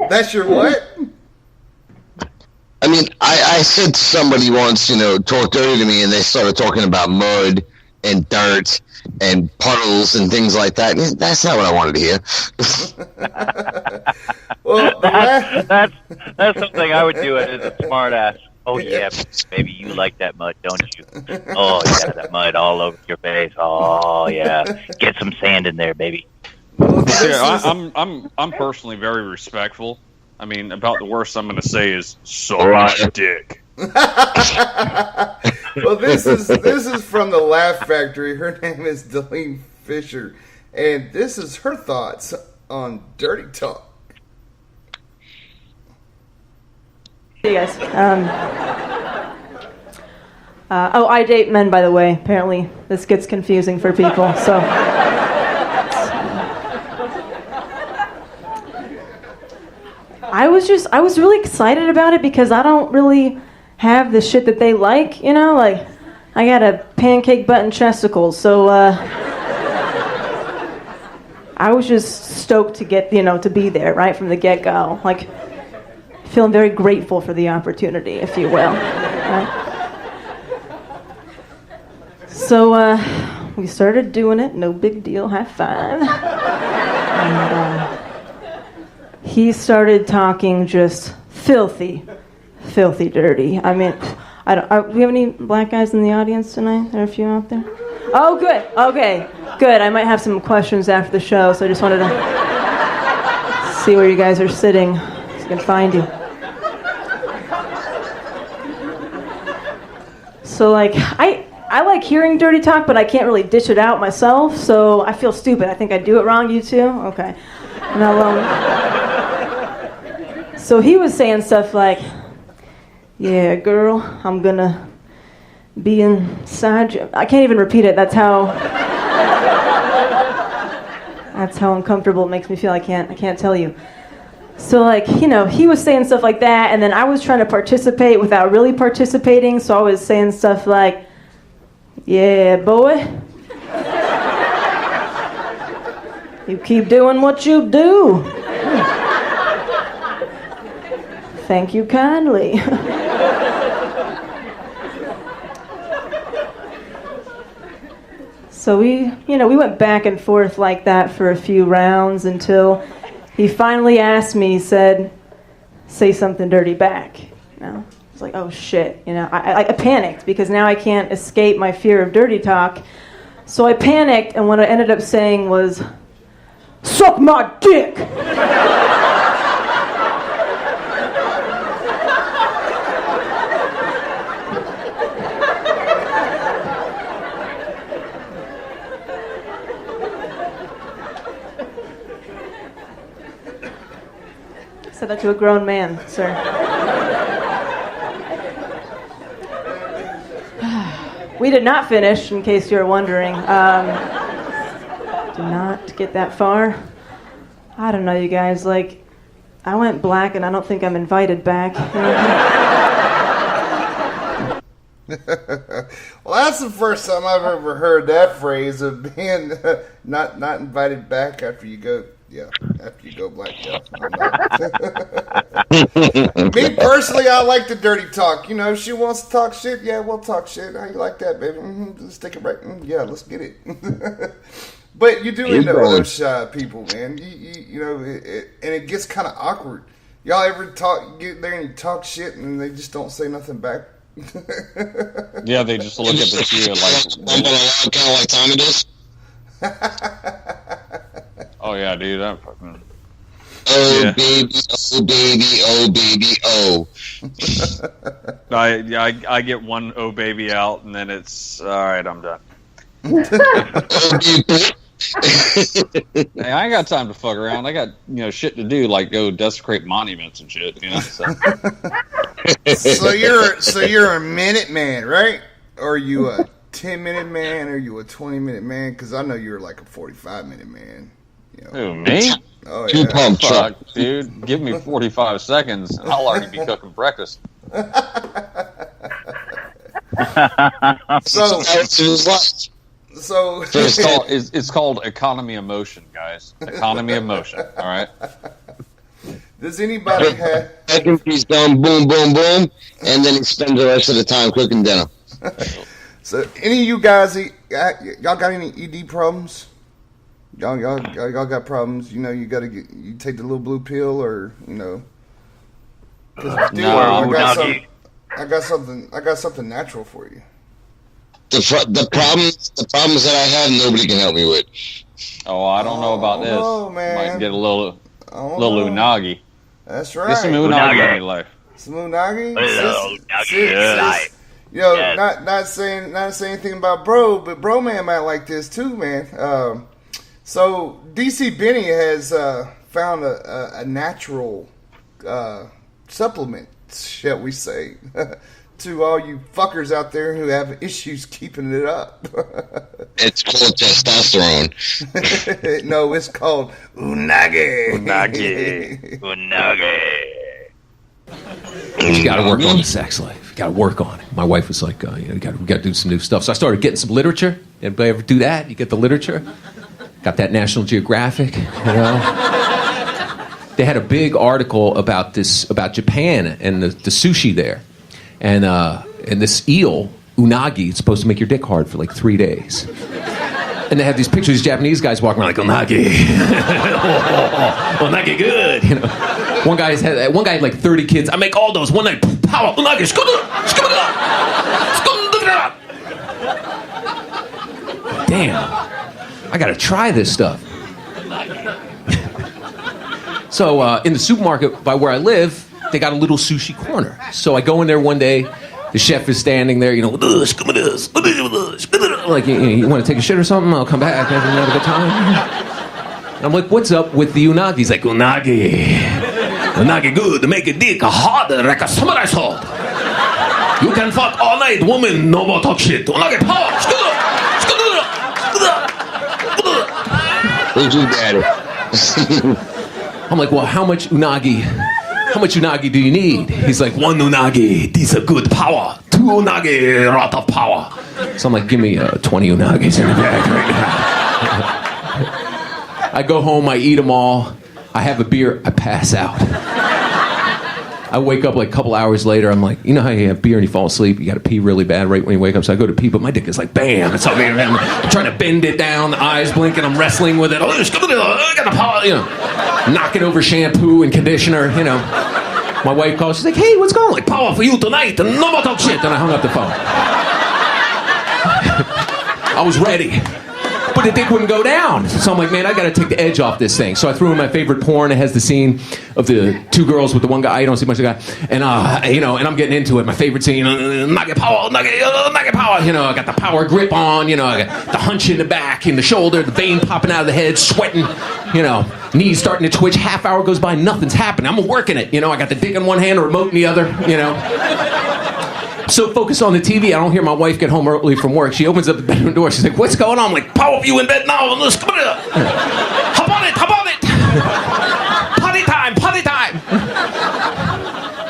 That's your what? I mean, I said to somebody once, you know, talk dirty to me, and they started talking about mud and dirt and puddles and things like that. That's not what I wanted to hear. Well, that's something I would do as a smart ass. Oh yeah, baby, you like that mud, don't you? Oh yeah, that mud all over your face. Oh yeah, get some sand in there, baby. Yeah, I'm personally very respectful. I mean, about the worst I'm going to say is suck dick. Well, this is from the Laugh Factory. Her name is Delene Fisher, and this is her thoughts on dirty talk. Hey guys. I date men, by the way. Apparently, this gets confusing for people. So, I was really excited about it because I don't really have the shit that they like. You know, like I got a pancake butt and chesticles. So, I was just stoked to get, to be there right from the get-go. Like, feeling very grateful for the opportunity, if you will. Right? So we started doing it, no big deal, high five. And he started talking just filthy dirty. I mean, do we have any black guys in the audience tonight? There are a few out there. Oh, good. Okay, good. I might have some questions after the show, so I just wanted to see where you guys are sitting so I can find you. So, like, I like hearing dirty talk, but I can't really dish it out myself, so I feel stupid. I think I do it wrong, you too? Okay. Now, so he was saying stuff like, yeah, girl, I'm gonna be inside you. I can't even repeat it. That's how uncomfortable it makes me feel. I can't tell you. So, like, he was saying stuff like that, and then I was trying to participate without really participating, so I was saying stuff like, yeah, boy, you keep doing what you do. Thank you kindly. So we went back and forth like that for a few rounds until he finally asked me, he said, say something dirty back. I was like, oh shit, I panicked because now I can't escape my fear of dirty talk. So I panicked, and what I ended up saying was, suck my dick! Said that to a grown man, sir. We did not finish, in case you're wondering. Did not get that far. I don't know, you guys. Like, I went black, and I don't think I'm invited back. Well, that's the first time I've ever heard that phrase of being not invited back after you go. Yeah, after you go black. Yeah. Me personally, I like the dirty talk. If she wants to talk shit, yeah, we'll talk shit. How you like that, baby? Let's take it right. Yeah, let's get it. But you do end up with those shy people, man. And it gets kind of awkward. Y'all ever get there and you talk shit and they just don't say nothing back? Yeah, they just look at the two like kind of like Tommy does. Oh yeah, dude, I'm fucking. Oh yeah. baby, oh baby, oh baby, oh. I get one oh baby out, and then it's all right. I'm done. Hey, I ain't got time to fuck around. I got shit to do, like go desecrate monuments and shit. So. So you're a minute man, right? Or are you a 10-minute man? Or are you a 20-minute man? Because I know you're like a 45-minute man. Who, me? Oh, Two yeah. pump fuck, dude. Give me 45 seconds, and I'll already be cooking breakfast. So it's called economy of motion, guys. Economy of motion. All right. Does anybody have? He's going boom, boom, boom, and then he spends the rest of the time cooking dinner. So, any of you guys, y'all got any ED problems? Y'all got problems? You take the little blue pill, or Cause I got something natural for you. The problems that I have, nobody can help me with. Oh, I don't know about this. No, man. Might get a little unagi. That's right. Get some unagi in your life. Some unagi. Not saying anything about bro, but bro man might like this too, man. So DC Benny has found a natural supplement, shall we say, to all you fuckers out there who have issues keeping it up. It's called testosterone. No, it's called unagi. Unagi. You got to work on the sex life. You got to work on it. My wife was like, we got to do some new stuff. So I started getting some literature. Anybody ever do that? You get the literature, Got that National Geographic, you know. They had a big article about Japan and the sushi there, and this eel unagi. It's supposed to make your dick hard for like 3 days. And they have these pictures of these Japanese guys walking around like, unagi. Unagi good. You know. One guy had like 30 kids. I make all those. One night, power, unagi, damn. I gotta try this stuff. So in the supermarket by where I live, they got a little sushi corner. So I go in there one day. The chef is standing there, you know, like, you want to take a shit or something? I'll come back. Have a good time. And I'm like, what's up with the unagi? He's like, unagi good to make a dick harder like a samurai sword. You can fuck all night, woman, no more talk shit. Unagi power. I'm like, well, how much unagi do you need? He's like, 1 unagi, this is a good power. 2 unagi, a lot of power. So I'm like, give me 20 unagis in the bag right now. I go home, I eat them all. I have a beer, I pass out. I wake up like a couple hours later, I'm like, you know how you have beer and you fall asleep, you gotta pee really bad right when you wake up, so I go to pee, but my dick is like, bam, it's up there, I'm trying to bend it down, the eyes blinking, I'm wrestling with it, I got the power, you know, knocking over shampoo and conditioner, you know. My wife calls, she's like, hey, what's going on? Like, power for you tonight, and no more talk shit, and I hung up the phone. I was ready. But the dick wouldn't go down. So I'm like, man, I gotta take the edge off this thing. So I threw in my favorite porn. It has the scene of the 2 girls with the one guy. You don't see much of the guy. And, you know, and I'm getting into it. My favorite scene, nugget power, nugget power. You know, I got the power grip on. You know, I got the hunch in the back, in the shoulder, the vein popping out of the head, sweating. You know, knees starting to twitch. Half hour goes by, nothing's happening. I'm working it. You know, I got the dick in one hand, a remote in the other, you know. So focused on the TV, I don't hear my wife get home early from work. She opens up the bedroom door. She's like, what's going on? I'm like, power for you in bed now. Let's come on. Hop on it. Potty time.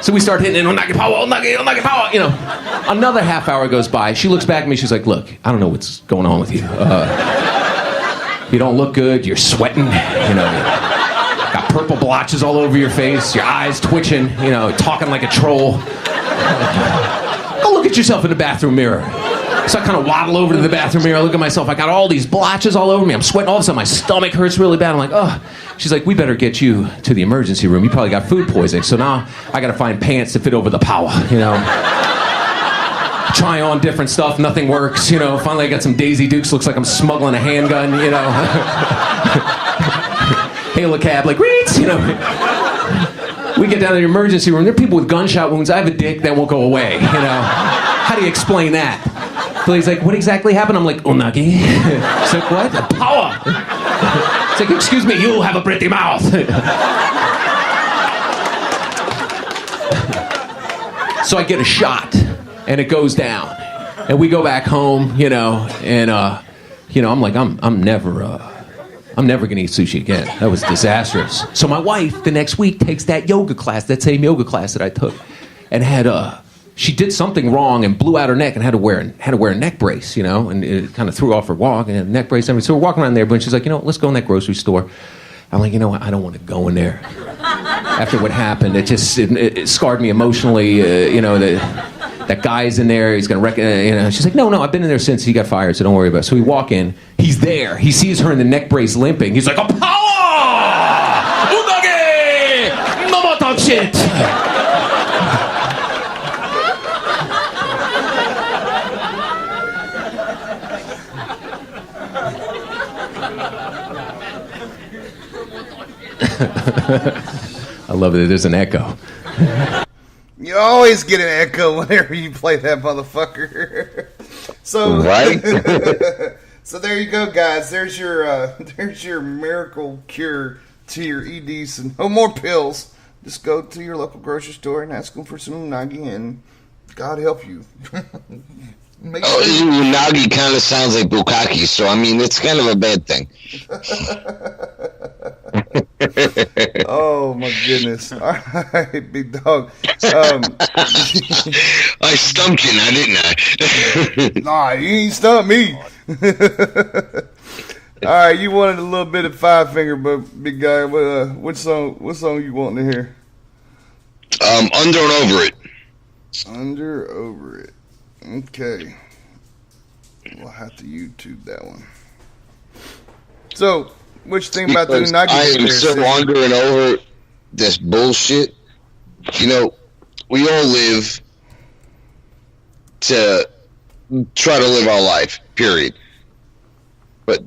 So we start hitting it. Unagi power. You know, another half hour goes by. She looks back at me. She's like, look, I don't know what's going on with you. You don't look good. You're sweating. You know, got purple blotches all over your face. Your eyes twitching. You know, talking like a troll. Go look at yourself in the bathroom mirror. So I kind of waddle over to the bathroom mirror, I look at myself, I got all these blotches all over me, I'm sweating, all of a sudden my stomach hurts really bad, I'm like, oh. She's like, we better get you to the emergency room, you probably got food poisoning, so now I gotta find pants to fit over the power, you know. Try on different stuff, nothing works, you know, finally I got some Daisy Dukes, looks like I'm smuggling a handgun, you know. Hail a cab, like, Reeds, you know. We get down to the emergency room, there are people with gunshot wounds, I have a dick that won't go away, you know. How do you explain that? So he's like, what exactly happened? I'm like, unagi. He's like, what? Power. It's like, excuse me, you have a pretty mouth. So I get a shot, and it goes down. And we go back home, you know, and, you know, I'm like, I'm never gonna eat sushi again. That was disastrous. So my wife, the next week, takes that yoga class, that same yoga class that I took, and had she did something wrong and blew out her neck and had to wear a neck brace, you know, and it kind of threw off her walk and a neck brace. So we're walking around there, but she's like, you know, let's go in that grocery store. I'm like, you know what? I don't want to go in there. After what happened, it scarred me emotionally. You know, that guy's in there. He's gonna you know. She's like, no, I've been in there since he got fired, so don't worry about it. So we walk in. He's there. He sees her in the neck brace limping. He's like, a power! Unagi! No more talk shit. I love it. There's an echo. You always get an echo whenever you play that motherfucker. So, right? So there you go, guys. There's your miracle cure to your EDs and no more pills. Just go to your local grocery store and ask them for some unagi, and God help you. Unagi kind of sounds like bukkake, so I mean it's kind of a bad thing. Oh my goodness! All right, big dog. I stumped you now, didn't I? Nah, you ain't stumped me. All right, you wanted a little bit of Five Finger, but big guy, what song you wanting to hear? Under and Over It. Under Over It. Okay. We'll have to YouTube that one. So, what you think about the Because Nike? I am so under and over this bullshit. You know, we all live to try to live our life, period. But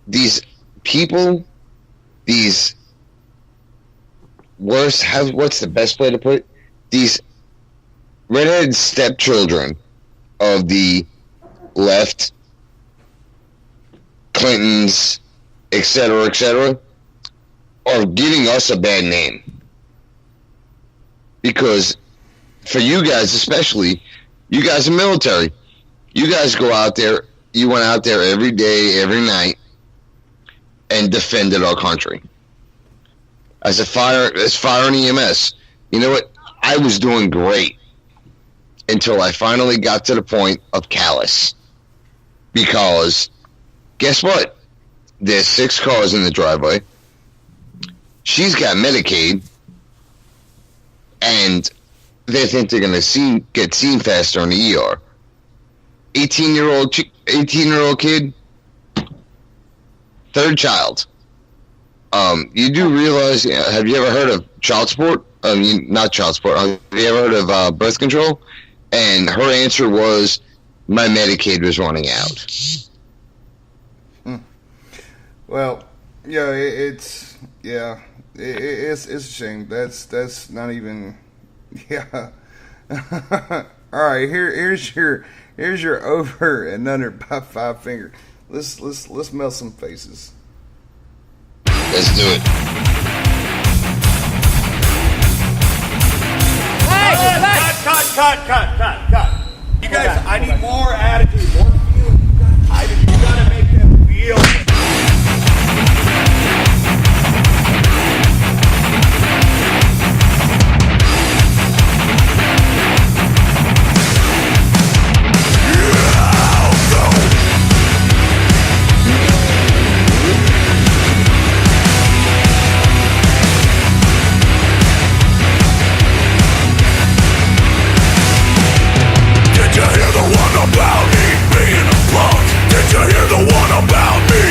these people, these what's the best way to put it? These redheaded stepchildren of the left, Clintons, etc., are giving us a bad name. Because for you guys especially, you guys are military. You guys go out there, you went out there every day, every night, and defended our country. As fire and EMS, you know what? I was doing great until I finally got to the point of callous. Because, guess what? There's 6 cars in the driveway. She's got Medicaid, and they think they're going to get seen faster in the ER. 18-year-old kid, 3rd child. You do realize? Have you ever heard of child support? Not child support. Have you ever heard of birth control? And her answer was, "My Medicaid was running out." Well, yeah, it's a shame. That's not even. Yeah. All right. Here's your Over and Under by Five Finger. Let's melt some faces. Let's do it. Cut. You guys, I need more attitude, more feeling. You gotta make them feel. Did you hear the one about me being a punk? Did you hear the one about me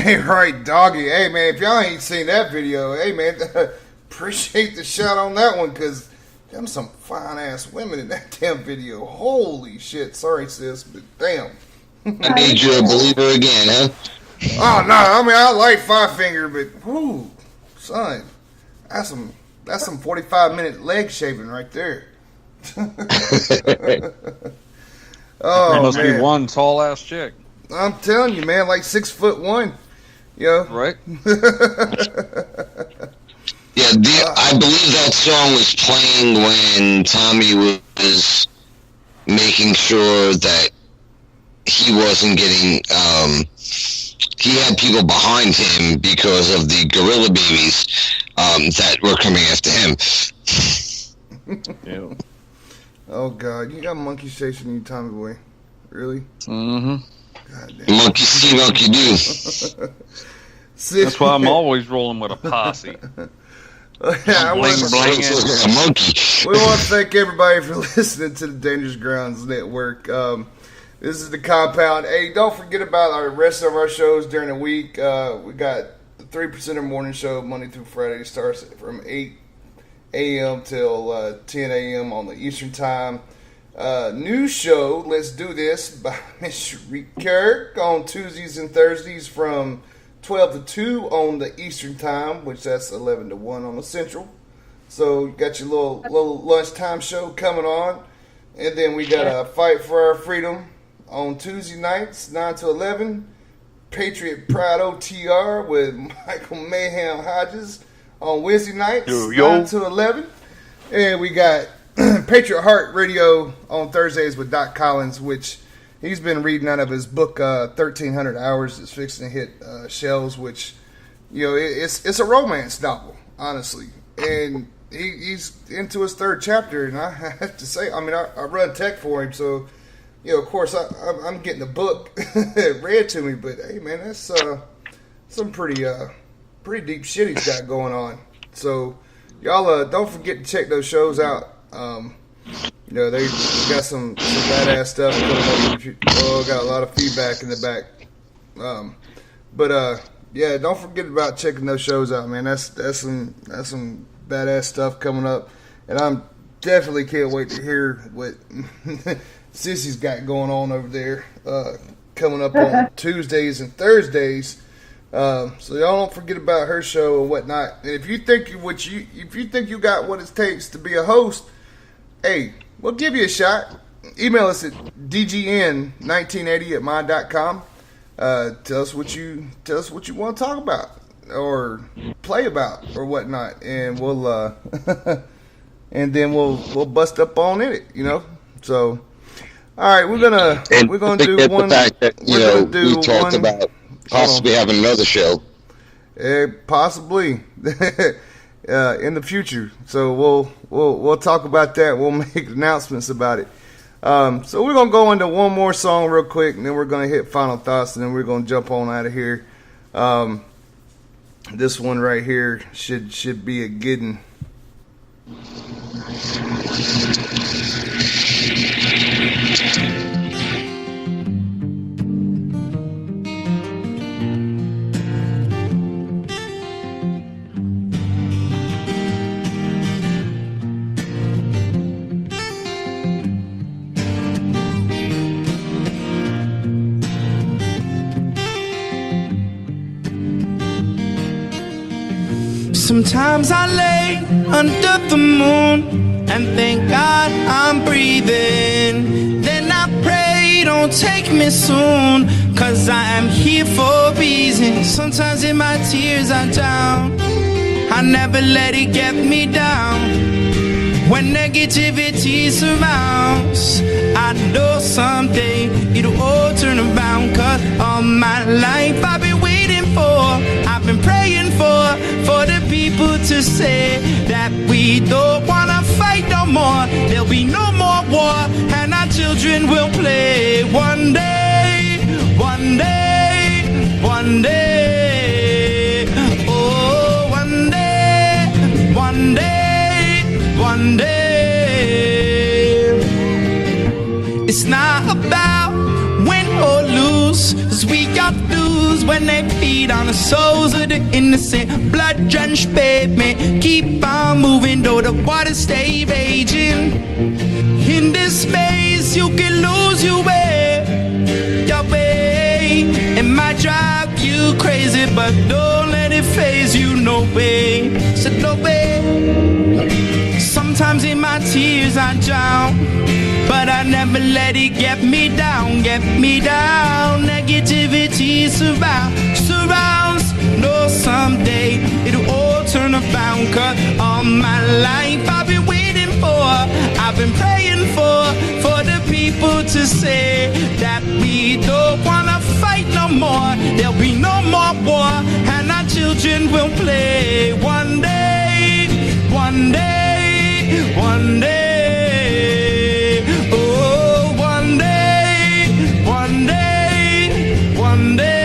Hey, right, doggy. Hey, man, if y'all ain't seen that video, hey, man, appreciate the shot on that one, because them some fine-ass women in that damn video. Holy shit. Sorry, sis, but damn. I made you a believer again, huh? Oh, no, I mean, I like Five Finger, but, whoo, son, that's some 45-minute leg shaving right there. Oh, there must man. be one tall ass chick. I'm telling you, man, like 6'1", yo. Right. Yeah, I believe that song was playing when Tommy was making sure that he wasn't getting. He had people behind him because of the gorilla babies that were coming after him. Yeah. Oh God, you got monkeys chasing you, Tommy boy. Really? Mm-hmm. Monkey see, monkey do. That's why I'm always rolling with a posse. Yeah, bling. A monkey. We want to thank everybody for listening to the Dangerous Grounds Network. This is the Compound. Hey, don't forget about our rest of our shows during the week. We got the 3% Morning Show Monday through Friday. Starts from 8 a.m. till 10 a.m. on the Eastern Time. New show, Let's Do This, by Miss Sheree Kirk on Tuesdays and Thursdays from 12 to 2 on the Eastern Time, which that's 11 to 1 on the Central. So you got your little lunchtime show coming on. And then we got a Fight for Our Freedom on Tuesday nights, 9 to 11. Patriot Pride OTR with Michael Mayhem Hodges on Wednesday nights, 9 to 11. And we got Patriot Heart Radio on Thursdays with Doc Collins, which he's been reading out of his book, 1300 Hours. It's fixing to hit shelves, which, you know, it's a romance novel, honestly. And he's into his third chapter, and I have to say, I mean, I run tech for him, so, you know, of course, I'm getting the book read to me, but, hey, man, that's some pretty deep shit he's got going on. So, y'all don't forget to check those shows out. You know, they got some badass stuff coming up. Got a lot of feedback in the back. Yeah, don't forget about checking those shows out, man. That's some badass stuff coming up, and I'm definitely can't wait to hear what Sissy's got going on over there. Coming up on Tuesdays and Thursdays. So y'all don't forget about her show and whatnot. And if you think you got what it takes to be a host, hey, we'll give you a shot. Email us at dgn1980@mind.com. Tell us what you want to talk about or play about or whatnot, and we'll and then we'll bust up on it, you know. So, all right, we're gonna do one. We talked about possibly having another show. Possibly in the future. So we'll talk about that. We'll make announcements about it. So we're gonna go into one more song real quick, and then we're gonna hit final thoughts, and then we're gonna jump on out of here. This one right here should be a good one. Sometimes I lay under the moon and thank God I'm breathing. Then I pray, don't take me soon, 'cause I am here for a reason. Sometimes in my tears I drown, I never let it get me down. When negativity surrounds, I know someday it'll all turn around. 'Cause all my life I've been waiting for, I've been praying for the people to say that we don't wanna fight no more. There'll be no more war, and our children will play. One day, one day, one day. Oh, one day, one day, one day. It's not about win or lose, lose, 'cause we got dues when they feed on the souls of the innocent, blood-drenched pavement. Keep on moving though the water stay raging. In this space you can lose your way. It might drive you crazy, but don't let it phase you, no way. So no way. Sometimes in my tears I drown, but I never let it get me down, get me down. Negativity surrounds. No, someday it'll all turn around. 'Cause all my life I've been waiting for, I've been praying for the people to say that we don't wanna fight no more. There'll be no more war, and our children will play one day, one day, one day. Oh, one day, one day, one day.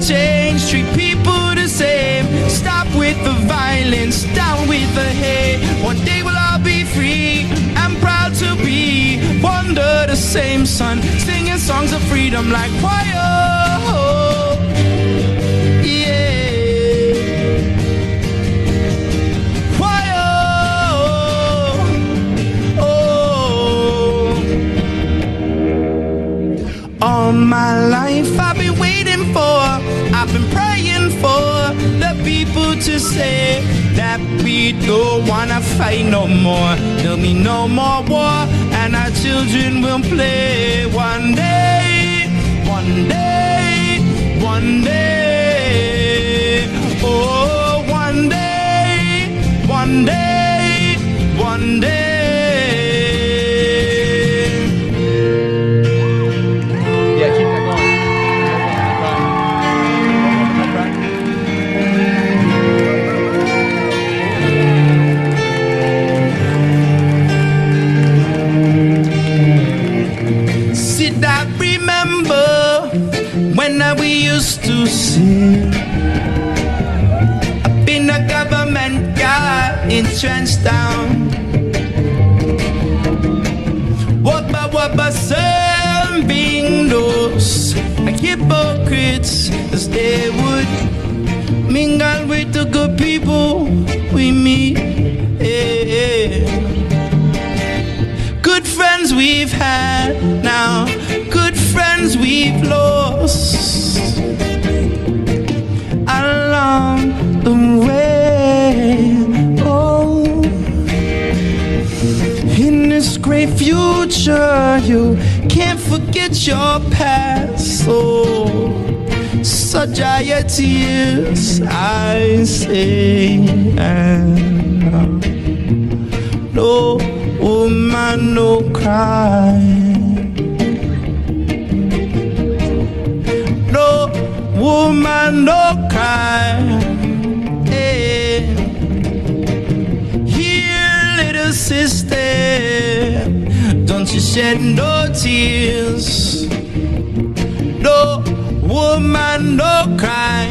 Change, treat people the same. Stop with the violence, down with the hate. One day we'll all be free. I'm proud to be under the same sun, singing songs of freedom like choir. Yeah, choir. Oh, all my life I've been waiting for, I've been praying for the people to say that we don't wanna fight no more. There'll be no more war, and our children will play one day, one day, one day. Oh, one day, one day, one day. We used to see up in a government guy entrenched down. What serving those like hypocrites, as they would mingle with the good people we meet. Yeah. Good friends we've had now, good friends we've lost along the way. Oh, in this great future, you can't forget your past. Oh, so dry your tears, I say, and no woman, no cry. No woman, no cry. Hey. Here, little sister, don't you shed no tears. No woman, no cry.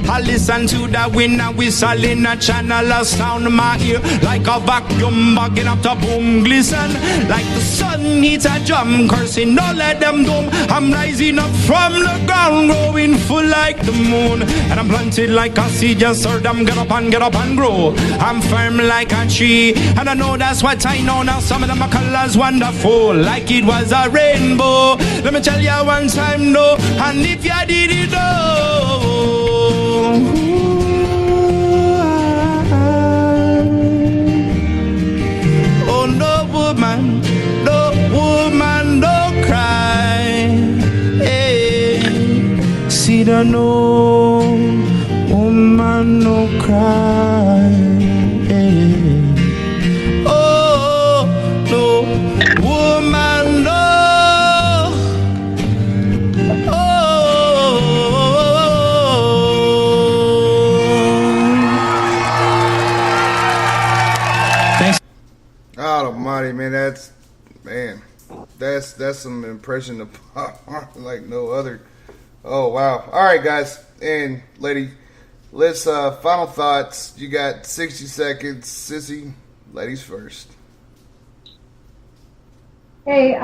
I listen to the wind and whistle in a channel of sound in my ear, like a vacuum bagging up the boom glisten. Like the sun hits a drum, cursing don't let them doom. I'm rising up from the ground, growing full like the moon. And I'm planted like a seed, just sir, them get up and grow. I'm firm like a tree, and I know that's what I know now. Some of them are colors wonderful, like it was a rainbow. Let me tell you one time, no, and if you didn't know. Oh, no woman, no cry. Hey, see the no woman, no cry. Hey. Oh, no woman, no that's some impression of like no other. Oh wow! All right, guys and lady, let's final thoughts. You got 60 seconds, sissy. Ladies first. Hey,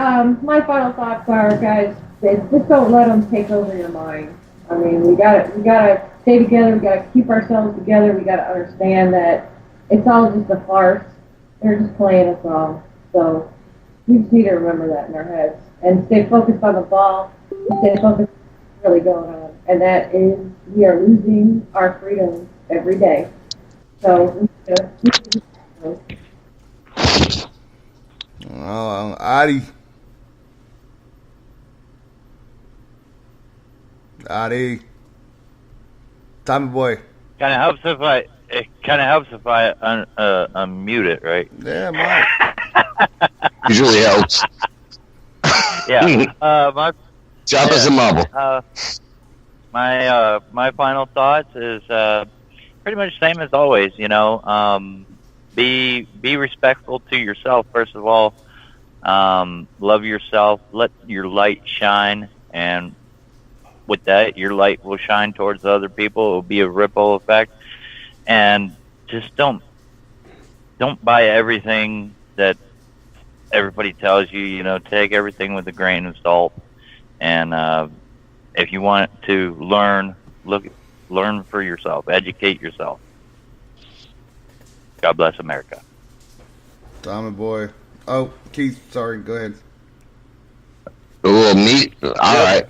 my final thoughts are, guys, is just don't let them take over your mind. I mean, we gotta stay together. We gotta keep ourselves together. We gotta understand that it's all just a farce. They're just playing us all. So we just need to remember that in our heads and stay focused on the ball. Stay focused on what's really going on, and that is we are losing our freedom every day. So Oh, Adi. Tommy boy. Kind of helps if I unmute it, right? Yeah, might. Usually helps. Yeah. Drop us a marble. My final thoughts is pretty much the same as always. You know, be respectful to yourself first of all. Love yourself. Let your light shine, and with that, your light will shine towards other people. It will be a ripple effect, and just don't buy everything that everybody tells you. You know, take everything with a grain of salt, and if you want to learn for yourself, educate yourself. God bless America. Tommy boy. Oh, Keith, sorry, go ahead. Oh, me? All right.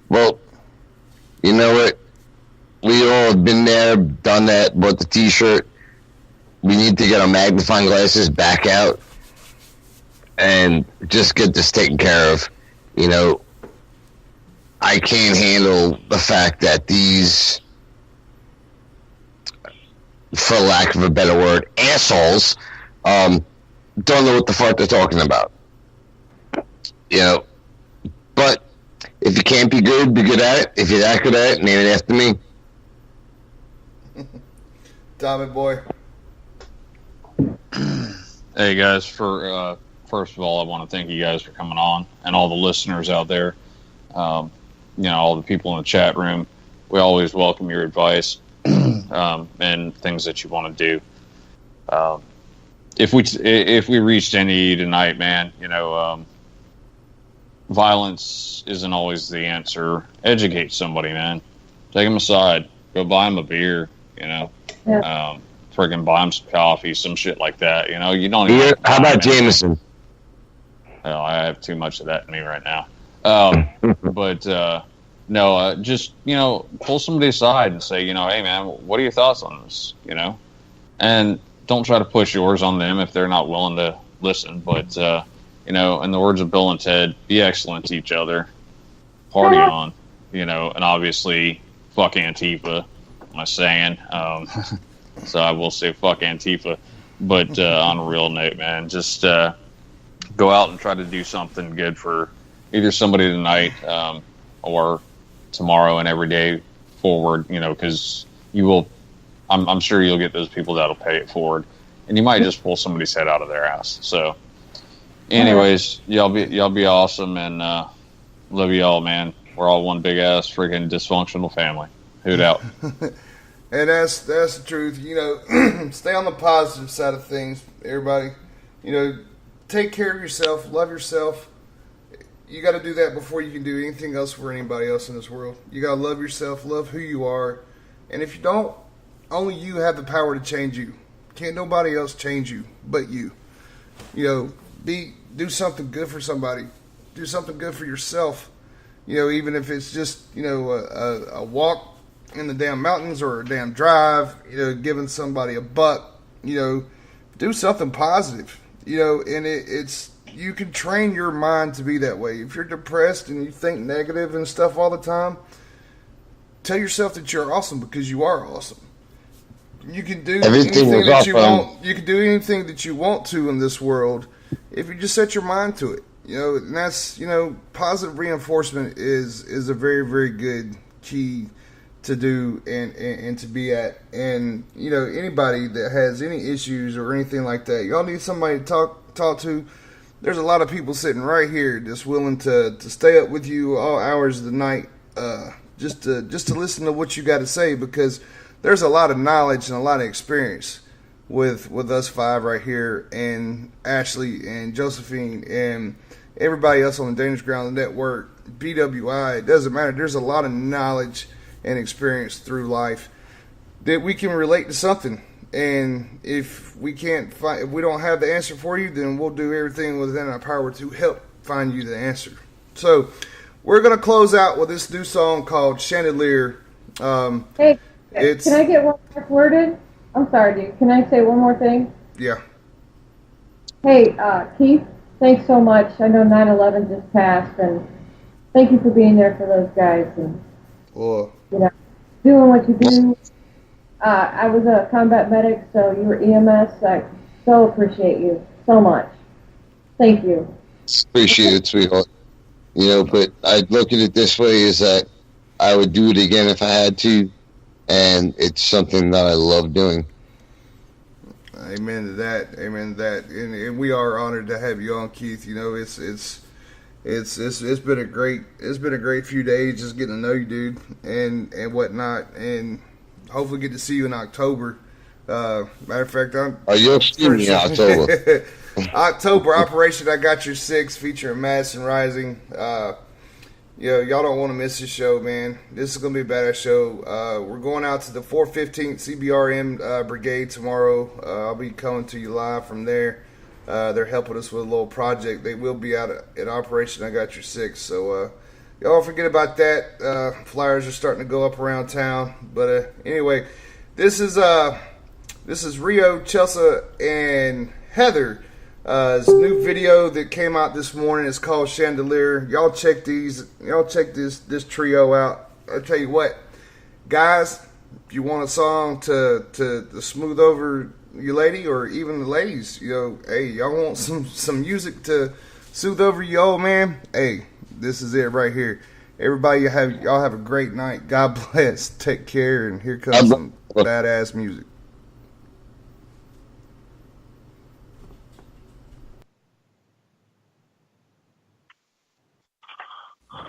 Well, you know what? We all have been there, done that, bought the t-shirt. We need to get our magnifying glasses back out and just get this taken care of. You know, I can't handle the fact that these, for lack of a better word, assholes, don't know what the fuck they're talking about. You know, but if you can't be good at it. If you're that good at it, name it after me. Tommy boy. Hey guys, for first of all, I want to thank you guys for coming on, and all the listeners out there. You know, all the people in the chat room. We always welcome your advice and things that you want to do. If we reached any tonight, man, you know, violence isn't always the answer. Educate somebody, man. Take them aside. Go buy them a beer. You know, friggin' buy them some coffee, some shit like that. You know, you don't. Even How about Jameson? Well, I have too much of that in me right now. But no, just, you know, pull somebody aside and say, you know, hey man, what are your thoughts on this? You know, and don't try to push yours on them if they're not willing to listen. But you know, in the words of Bill and Ted, be excellent to each other, party on, you know, and obviously fuck Antifa. Am I saying? So I will say fuck Antifa. But on a real note, man, just go out and try to do something good for either somebody tonight or tomorrow and every day forward, you know, because you will, I'm sure you'll get those people that'll pay it forward, and you might just pull somebody's head out of their ass. So anyways, y'all be awesome, and love y'all, man. We're all one big ass freaking dysfunctional family. Hoot out. And that's the truth. You know, stay on the positive side of things, everybody. You know, take care of yourself, love yourself. You got to do that before you can do anything else for anybody else in this world. You got to love yourself, love who you are. And if you don't, only you have the power to change you. Can't nobody else change you but you. You know, do something good for somebody. Do something good for yourself. You know, even if it's just, you know, a walk in the damn mountains or a damn drive, you know, giving somebody a buck, you know, do something positive, you know, and it's, you can train your mind to be that way. If you're depressed and you think negative and stuff all the time, tell yourself that you're awesome because you are awesome. You can do anything that you want. You can do anything that you want to in this world if you just set your mind to it. You know, and that's, you know, positive reinforcement is a very, very good key to do and to be at. And, you know, anybody that has any issues or anything like that, y'all need somebody to talk to. there's a lot of people sitting right here just willing to stay up with you all hours of the night, just to listen to what you got to say, because there's a lot of knowledge and a lot of experience with us five right here, and Ashley and Josephine and everybody else on the Dangerous Ground Network, BWI. It doesn't matter. There's a lot of knowledge and experience through life that we can relate to something. And if we if we don't have the answer for you, then we'll do everything within our power to help find you the answer. So we're going to close out with this new song called Chandelier. Hey, can I get one more worded? I'm sorry, dude. Can I say one more thing? Yeah. Hey, Keith, thanks so much. I know 9/11 just passed, and thank you for being there for those guys and doing what you do. I was a combat medic, so you were EMS. I so appreciate you so much. Thank you. Appreciate it, sweetheart. But I'd look at it this way, is that I would do it again if I had to, and it's something that I love doing. Amen to that. Amen to that. And we are honored to have you on, Keith. It's been a great few days just getting to know you, dude, and whatnot, and hopefully get to see you in October. Matter of fact, you'll see me in October. October Operation I Got Your Six, featuring Madison Rising. Y'all don't want to miss this show, man. This is gonna be a badass show. We're going out to the 415th CBRM Brigade tomorrow. I'll be coming to you live from there. They're helping us with a little project. They will be out at Operation I Got Your Six. So y'all forget about that. Flyers are starting to go up around town. But anyway, this is Rio, Chelsea, and Heather. New video that came out this morning. It's called Chandelier. Y'all check this trio out. I'll tell you what, guys, if you want a song to smooth over your lady, or even the ladies, hey, y'all want some music to soothe over your old man, hey, this is it right here. Everybody, y'all have a great night. God bless. Take care. And here comes some badass music.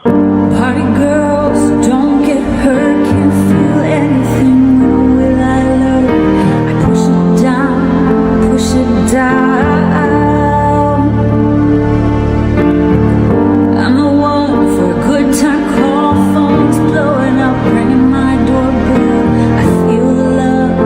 Party girls, don't get hurt, can't feel anything, will I love? I push it down. I'm the one for a good time call, phones blowing up, ringing my doorbell. I feel the love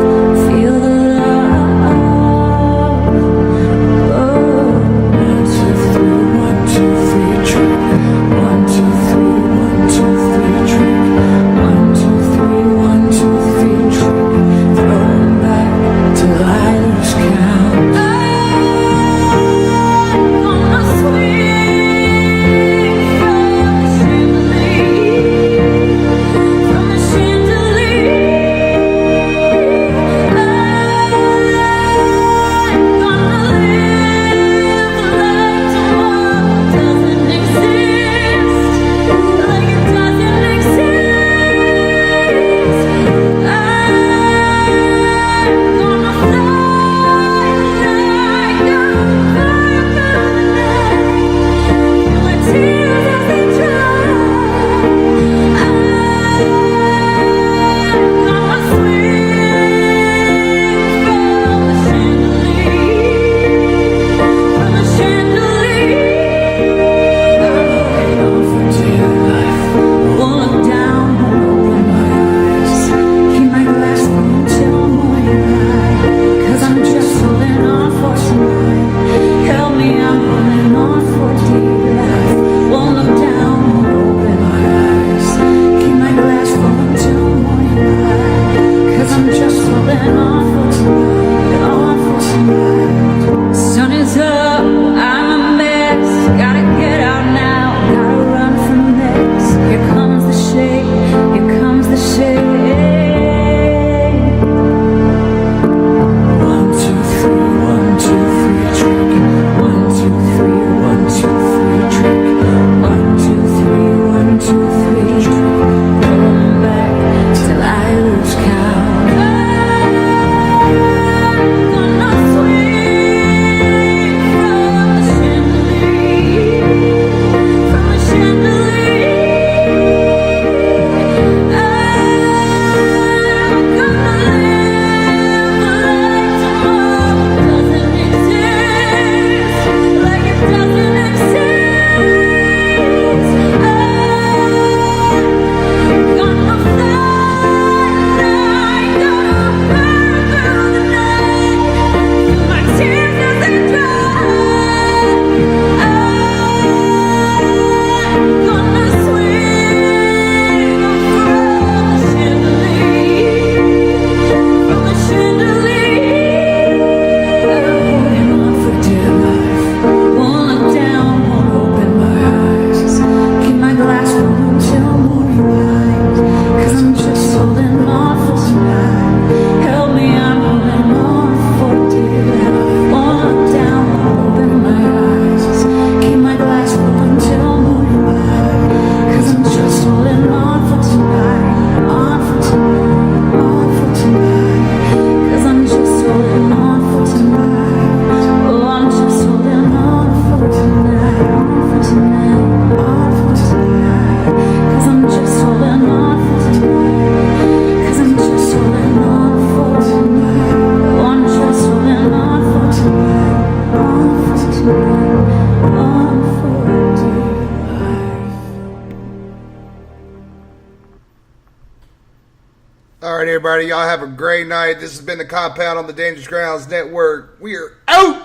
All right, everybody. Y'all have a great night. This has been the Compound on the Dangerous Grounds Network. We are out.